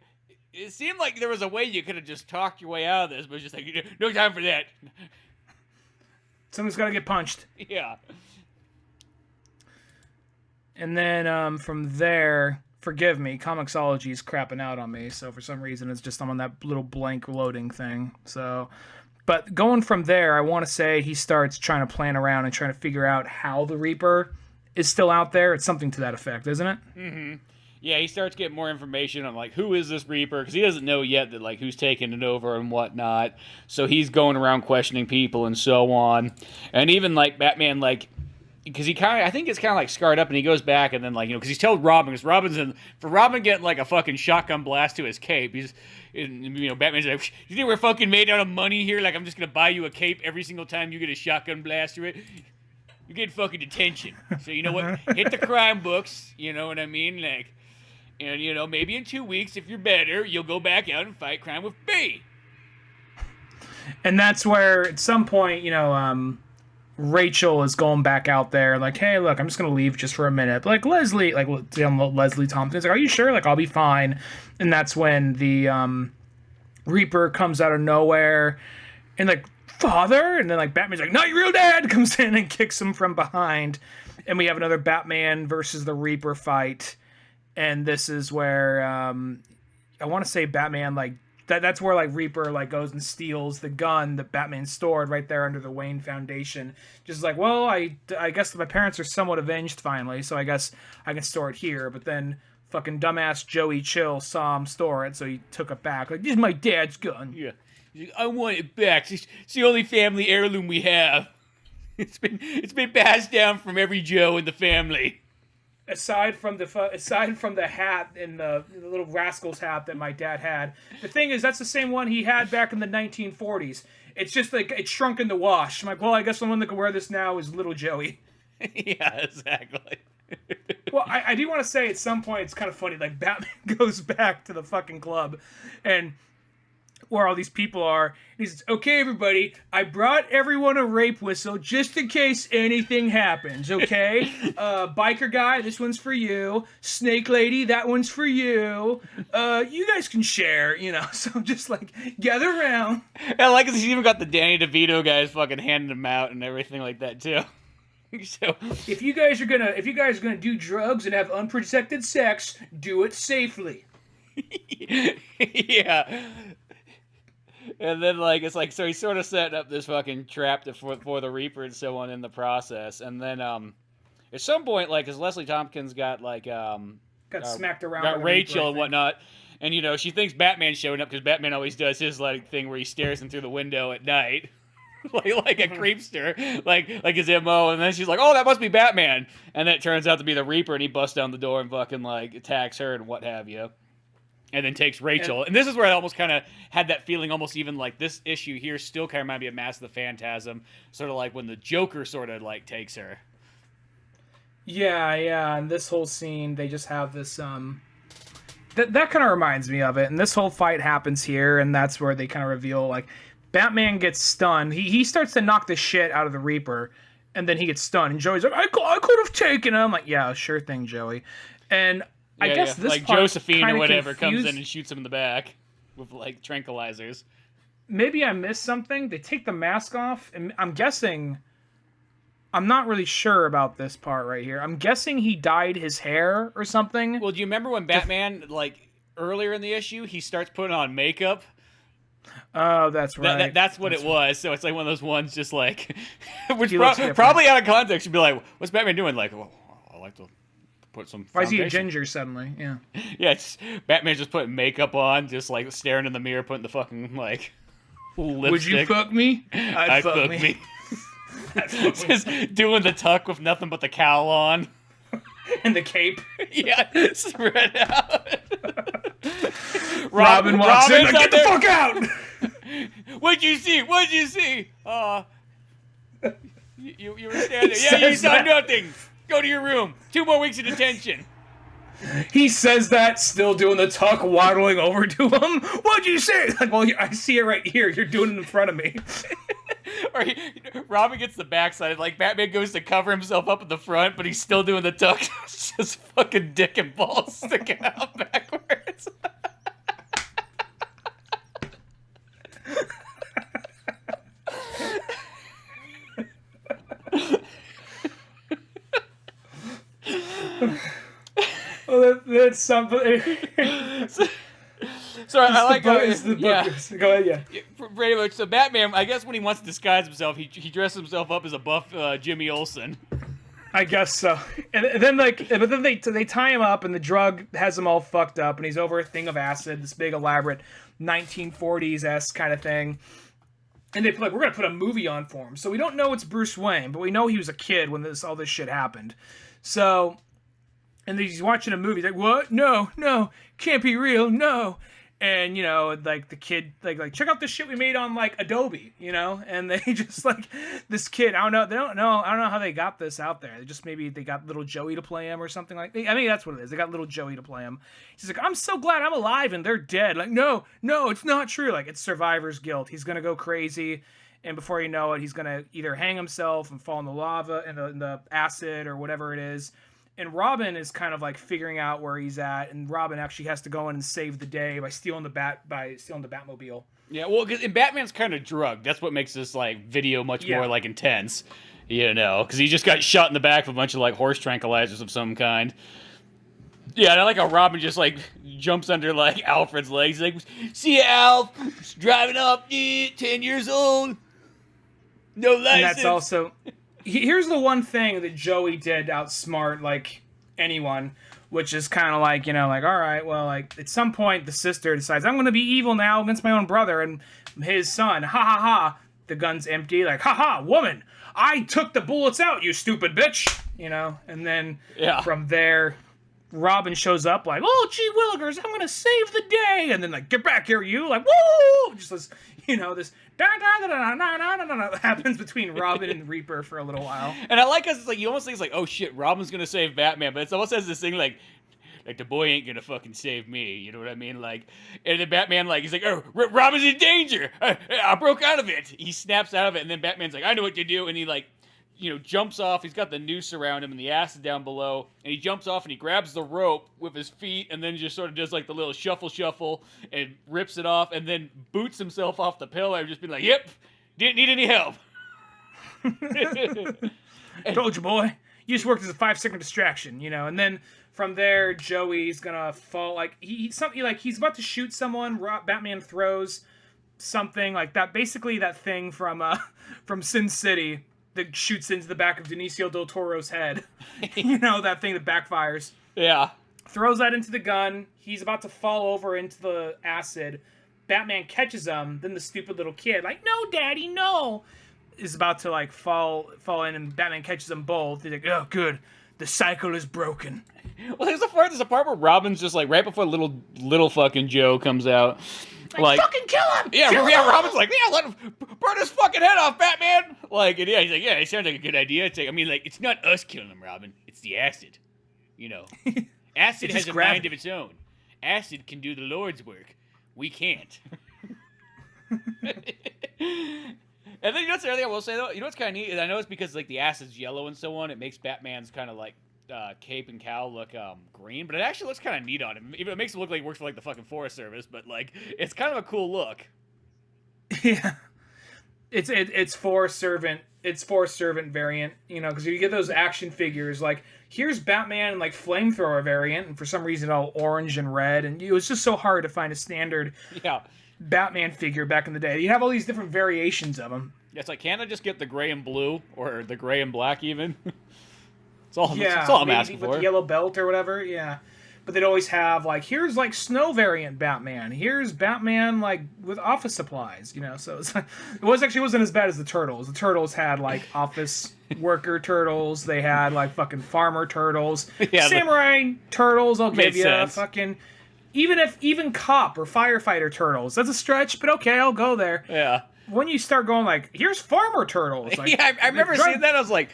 it seemed like there was a way you could have just talked your way out of this, but just like, no time for that. Someone's got to get punched. Yeah. And then from there, forgive me, Comixology is crapping out on me. So for some reason, it's just I'm on that little blank loading thing. So, but going from there, I want to say he starts trying to plan around and trying to figure out how the Reaper is still out there. It's something to that effect, isn't it? Mm-hmm. Yeah, he starts getting more information on, like, who is this Reaper? Because he doesn't know yet that, like, who's taking it over and whatnot. So he's going around questioning people and so on. And even, like, Batman, like, because he kind of, I think it's kind of, like, scarred up, and he goes back and then, like, you know, because he's told Robin, because for Robin getting, like, a fucking shotgun blast to his cape, he's, you know, Batman's like, you think we're fucking made out of money here? Like, I'm just going to buy you a cape every single time you get a shotgun blast to it? You get fucking detention. So, you know what? Hit the crime books, you know what I mean? Like, and, you know, maybe in 2 weeks, if you're better, you'll go back out and fight crime with me. And that's where, at some point, you know, Rachel is going back out there, like, hey, look, I'm just going to leave just for a minute. But, like, Leslie Thompson's like, are you sure? Like, I'll be fine. And that's when the Reaper comes out of nowhere and, like, father? And then, like, Batman's like, not your real dad! Comes in and kicks him from behind. And we have another Batman versus the Reaper fight. And this is where I want to say Batman, like, that's where, like, Reaper, like, goes and steals the gun that Batman stored right there under the Wayne Foundation. Just like, well, I guess my parents are somewhat avenged finally, so I guess I can store it here. But then fucking dumbass Joey Chill saw him store it, so he took it back. Like, this is my dad's gun. Yeah. I want it back. It's the only family heirloom we have. It's been passed down from every Joe in the family. Aside from the hat and the little rascal's hat that my dad had, the thing is that's the same one he had back in the 1940s. It's just like it's shrunk in the wash. I'm like, well, I guess the one that can wear this now is little Joey. Yeah, exactly. Well, I do want to say at some point it's kind of funny. Like Batman goes back to the fucking club, and where all these people are. He says, okay, everybody, I brought everyone a rape whistle just in case anything happens, okay? Biker guy, this one's for you. Snake lady, that one's for you. You guys can share, you know. So I'm just like, gather around. I like it. He's even got the Danny DeVito guys fucking handing them out and everything like that, too. So if you guys are gonna do drugs and have unprotected sex, do it safely. Yeah. And then, like, it's like, so he's sort of setting up this fucking trap for the Reaper and so on in the process. And then, at some point, like, because Leslie Tompkins got, like, got smacked around. Got Rachel and whatnot. And, you know, she thinks Batman's showing up because Batman always does his, like, thing where he stares in through the window at night. like a creepster, like his MO. And then she's like, oh, that must be Batman. And then it turns out to be the Reaper, and he busts down the door and fucking, like, attacks her and what have you. And then takes Rachel. And this is where I almost kind of had that feeling, almost even like this issue here still kind of reminded me of Mask of the Phantasm. Sort of like when the Joker sort of like takes her. Yeah. And this whole scene, they just have this, that kind of reminds me of it. And this whole fight happens here, and that's where they kind of reveal, like, Batman gets stunned. He starts to knock the shit out of the Reaper, and then he gets stunned. And Joey's like, I could have taken him. I'm like, yeah, sure thing, Joey. And I guess this like part Josephine or whatever comes in and shoots him in the back with like tranquilizers. Maybe I missed something. They take the mask off, and I'm guessing. I'm not really sure about this part right here. I'm guessing he dyed his hair or something. Well, do you remember when Batman, like earlier in the issue, he starts putting on makeup? Oh, that's right. That's what it was. So it's like one of those ones, just like, which probably out of context, you'd be like, "What's Batman doing?" Like, well, I like to put some. Why is he a ginger suddenly? Yeah. Yeah, Batman's just putting makeup on, just like staring in the mirror, putting the fucking like lipstick. Would you fuck me? I'd fuck me. Just doing the tuck with nothing but the cowl on. And the cape. Yeah, spread out. Robin walks in, like, get the fuck out! What'd you see? You were standing there. Yeah, you saw nothing. Go to your room. 2 more weeks of detention. He says that, still doing the tuck, waddling over to him. What'd you say? Like, well, I see it right here. You're doing it in front of me. Or Robin gets the backside. Like, Batman goes to cover himself up at the front, but he's still doing the tuck. It's just fucking dick and balls sticking out backwards. it's something. So I like how Go ahead, yeah. Pretty much. So Batman, I guess when he wants to disguise himself, he dresses himself up as a buff Jimmy Olsen. I guess so. And then but then they tie him up, and the drug has him all fucked up, and he's over a thing of acid, this big elaborate 1940s-esque kind of thing. And they we're gonna put a movie on for him. So we don't know it's Bruce Wayne, but we know he was a kid when all this shit happened. So, and he's watching a movie. He's like, what? No, can't be real. No. And, the kid, check out this shit we made on, Adobe, And they just, this kid, I don't know how they got this out there. Maybe they got little Joey to play him or something like that. I mean, that's what it is. They got little Joey to play him. He's like, I'm so glad I'm alive and they're dead. No, it's not true. It's survivor's guilt. He's going to go crazy. And before you know it, he's going to either hang himself and fall in the lava and the acid or whatever it is. And Robin is kind of figuring out where he's at, and Robin actually has to go in and save the day by stealing the Batmobile. Yeah, well, and Batman's kind of drugged. That's what makes this video much more intense, because he just got shot in the back with a bunch of horse tranquilizers of some kind. Yeah, and I like how Robin just jumps under Alfred's legs. He's like, "See ya, Alf, driving up, 10 years old, no license." And that's also. Here's the one thing that Joey did outsmart anyone, which is kind of all right, well, at some point the sister decides I'm going to be evil now against my own brother and his son. Ha ha ha. The gun's empty. Ha ha, woman. I took the bullets out, you stupid bitch. And then from there, Robin shows up oh, gee willikers, I'm going to save the day. And then get back here, you. Woo! Just this, this happens between Robin and Reaper for a little while. And I like us, you almost think it's oh shit, Robin's gonna save Batman, but it almost has this thing like the boy ain't gonna fucking save me, you know what I mean? And then Batman he's oh, Robin's in danger. I broke out of it. He snaps out of it, and then Batman's I know what to do, and he jumps off. He's got the noose around him and the acid down below, and he jumps off and he grabs the rope with his feet and then just sort of does the little shuffle and rips it off and then boots himself off the pillar, just being yep, didn't need any help. Told you, boy. You just worked as a 5-second distraction, And then from there, Joey's gonna fall. He's about to shoot someone. Batman throws something that. Basically, that thing from Sin City that shoots into the back of Benicio del Toro's head. That thing that backfires. Yeah. Throws that into the gun. He's about to fall over into the acid. Batman catches him. Then the stupid little kid, no, Daddy, no, is about to fall in, and Batman catches them both. He's oh, good. The cycle is broken. Well, there's a part where Robin's just right before little fucking Joe comes out. Fucking kill him! Yeah, kill him! Robin's let him burn his fucking head off, Batman! He's it sounds like a good idea. It's it's not us killing him, Robin. It's the acid. Acid has a mind of its own. Acid can do the Lord's work. We can't. And then what's the other thing I will say, though? What's kind of neat is I know it's because the acid's yellow and so on. It makes Batman's kind of cape and cowl look green, but it actually looks kind of neat on him. Even it makes it look like he works for the fucking Forest Service, but it's kind of a cool look. Yeah, it's Forest Servant variant, because you get those action figures here's Batman in flamethrower variant, and for some reason all orange and red, and it was just so hard to find a standard Batman figure back in the day. You have all these different variations of them. Yeah, it's can't I just get the gray and blue or the gray and black even? It's all I'm asking for. With the yellow belt or whatever, yeah. But they'd always have here's snow variant Batman. Here's Batman with office supplies, So it's wasn't as bad as the Turtles. The Turtles had office worker turtles. They had fucking farmer turtles. Yeah, samurai turtles. I'll give you fucking even cop or firefighter turtles. That's a stretch, but okay, I'll go there. Yeah. When you start going here's farmer turtles. Yeah, I remember seeing that. I was like,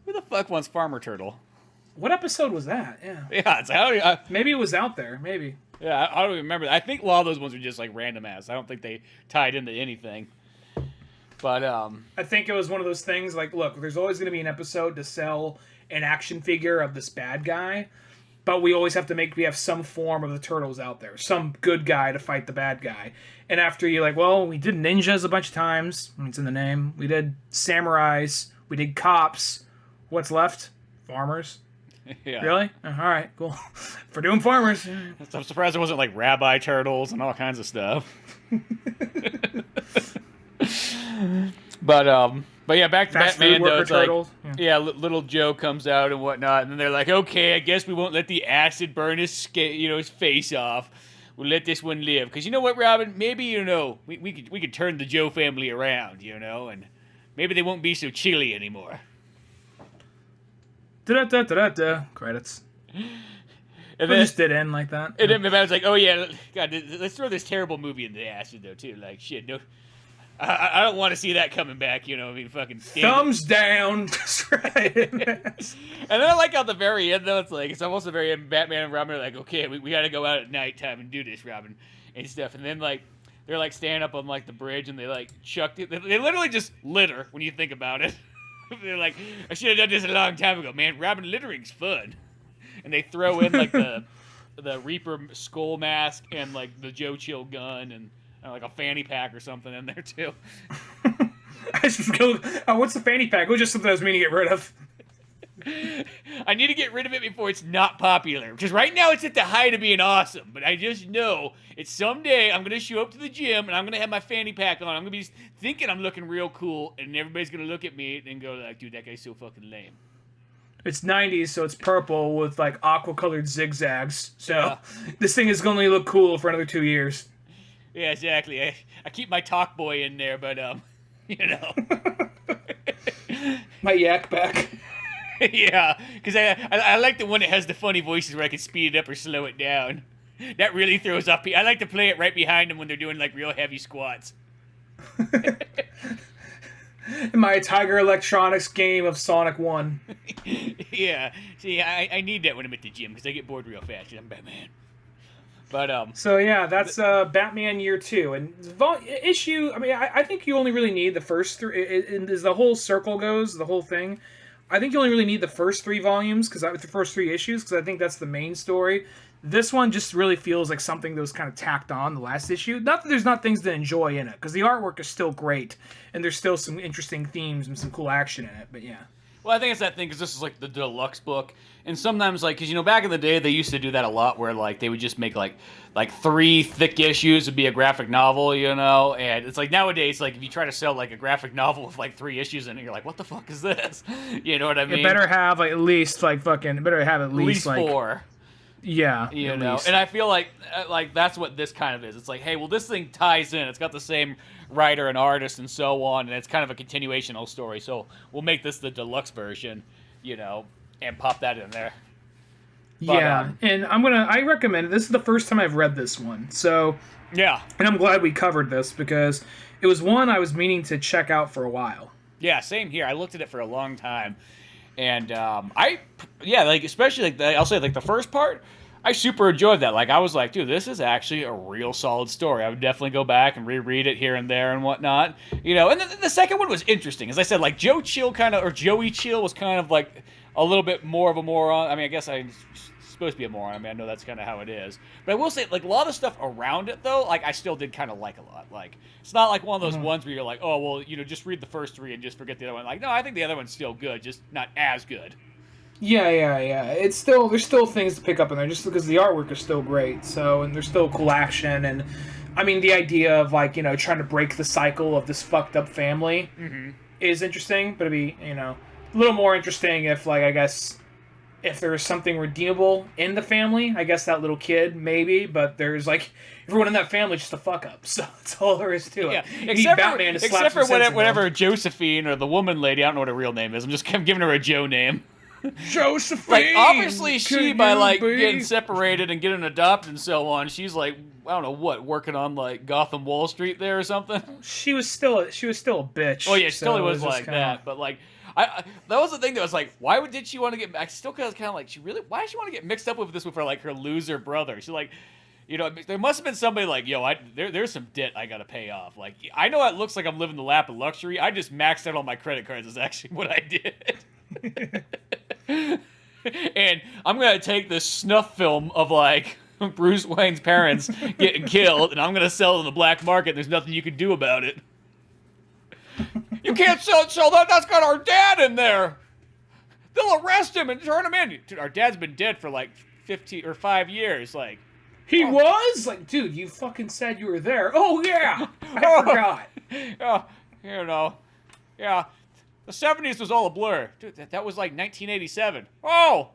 who the fuck wants Farmer Turtle? What episode was that? Yeah. Yeah, maybe it was out there. Maybe. Yeah, I don't even remember. I think a lot of those ones were just random ass. I don't think they tied into anything. But I think it was one of those things look, there's always going to be an episode to sell an action figure of this bad guy, but we always have to we have some form of the Turtles out there, some good guy to fight the bad guy. And after you we did ninjas a bunch of times. It's in the name. We did samurais. We did cops. What's left? Farmers. Yeah. Really? All right, cool. For doing farmers. I'm surprised there wasn't like rabbi turtles and all kinds of stuff. But yeah, back to Fast Batman food though. worker It's like, turtles. little Joe comes out and whatnot, and then they're like, okay, I guess we won't let the acid burn his his face off. We'll let this one live, because you know what, Robin? Maybe we could turn the Joe family around, and maybe they won't be so chilly anymore. Da-da-da-da-da. Credits. And They just did end like that. And then I was like, oh yeah, God, let's throw this terrible movie in the acid though too. Like shit, no, I don't want to see that coming back. I mean, fucking thumbs down. That's right. And then I like how at the very end though, it's almost the very end. Batman and Robin are like, okay, we got to go out at nighttime and do this, Robin, and stuff. And then they're like standing up on the bridge and they chucked it. They literally just litter when you think about it. They're like, I should have done this a long time ago, man. Robin, littering's fun. And they throw in the Reaper skull mask and the Joe Chill gun and a fanny pack or something in there too. I just go, what's the fanny pack? It was just something I was meaning to get rid of. I need to get rid of it before it's not popular. Because right now it's at the height of being awesome. But I just know it's someday I'm going to show up to the gym and I'm going to have my fanny pack on. I'm going to be thinking I'm looking real cool. And everybody's going to look at me and go dude, that guy's so fucking lame. It's 90s, so it's purple with aqua-colored zigzags. So This thing is going to look cool for another 2 years. Yeah, exactly. I keep my talk boy in there, but My yak back. Yeah, because I like the one that has the funny voices where I can speed it up or slow it down. That really throws up. I like to play it right behind them when they're doing real heavy squats. My Tiger Electronics game of Sonic 1. Yeah, see, I need that when I'm at the gym because I get bored real fast. I'm Batman. But So yeah, that's Batman Year 2 and issue. I mean, I think you only really need the first three. As the whole circle goes, the whole thing. I think you only really need the first 3 volumes the first 3 issues because I think that's the main story. This one just really feels like something that was kind of tacked on the last issue. Not that there's not things to enjoy in it, because the artwork is still great, and there's still some interesting themes and some cool action in it, but yeah. Well, I think it's that thing, because this is the deluxe book, and sometimes, because, back in the day, they used to do that a lot, where, they would just make, 3 thick issues would be a graphic novel, and it's nowadays, if you try to sell, a graphic novel with, 3 issues in it, you're like, what the fuck is this? You know what I mean? It better have, at least, at least 4. Yeah, and I feel like that's what this kind of is. It's hey, well, this thing ties in. It's got the same writer and artist and so on, and it's kind of a continuational story. So we'll make this the deluxe version, and pop that in there. But, and I recommend it. This is the first time I've read this one, so yeah, and I'm glad we covered this because it was one I was meaning to check out for a while. Yeah, same here. I looked at it for a long time. And especially I'll say the first part, I super enjoyed that. I was like, dude, this is actually a real solid story. I would definitely go back and reread it here and there and whatnot. And then the second one was interesting. As I said, Joe Chill Joey Chill was kind of a little bit more of a moron. I mean, I guess I'm supposed to be a moron. I mean, I know that's kind of how it is. But I will say, a lot of stuff around it, though, I still did kind of like a lot. It's not one of those ones where you're like, oh, well, just read the first 3 and just forget the other one. No, I think the other one's still good, just not as good. Yeah. It's still, there's still things to pick up in there just because the artwork is still great. So, and there's still cool action. And, I mean, the idea of, trying to break the cycle of this fucked up family is interesting. But it'd be, a little more interesting if, I guess, if there was something redeemable in the family. I guess that little kid, maybe. But there's, everyone in that family just a fuck up. So that's all there is to it. Yeah, you need Batman to slap some sense whatever Josephine or the woman lady, I don't know what her real name is. I'm just giving her a Joe name. Josephine! Obviously she, by, getting separated and getting adopted and so on, she's, I don't know what, working on, Gotham Wall Street there or something? She was still a bitch. Oh, yeah, she totally was like that. But, I that was the thing that was why did she want to get? I still kind of why does she want to get mixed up with this with her loser brother? She's there must have been somebody there's some debt I gotta pay off. I know it looks like I'm living the lap of luxury. I just maxed out all my credit cards. Is actually what I did. And I'm gonna take this snuff film of Bruce Wayne's parents getting killed, and I'm gonna sell it on the black market. And there's nothing you can do about it. You can't sell that. That's got our dad in there. They'll arrest him and turn him in. Dude, our dad's been dead for like 15 or 5 years. Like, he was? Like, dude, you fucking said you were there. Oh, yeah. I forgot. Yeah, you know. Yeah. The 70s was all a blur. Dude, that was like 1987. Oh!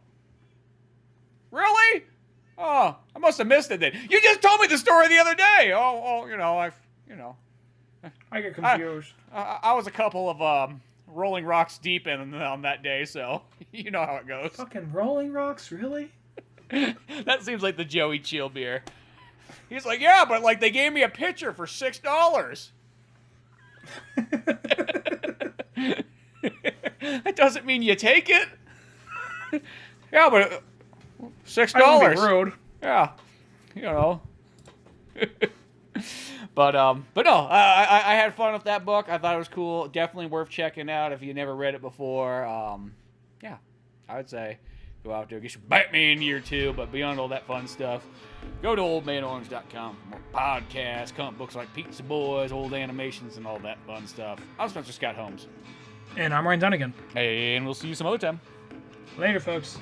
Really? Oh, I must have missed it then. You just told me the story the other day. I get confused. I was a couple of Rolling Rocks deep on that day, so you know how it goes. Fucking Rolling Rocks, really? That seems like the Joey Chill beer. He's like, yeah, but like they gave me a pitcher for $6. That doesn't mean you take it. Yeah, but $6. I won't be rude. Yeah, you know. But no, I had fun with that book. I thought it was cool. Definitely worth checking out if you never read it before. Yeah, I would say go out there, get your Batman year 2. But beyond all that fun stuff, go to oldmanorange.com for more podcasts, comic books like Pizza Boys, old animations, and all that fun stuff. I'm Spencer Scott Holmes. And I'm Ryan Dunnigan. And we'll see you some other time. Later, folks.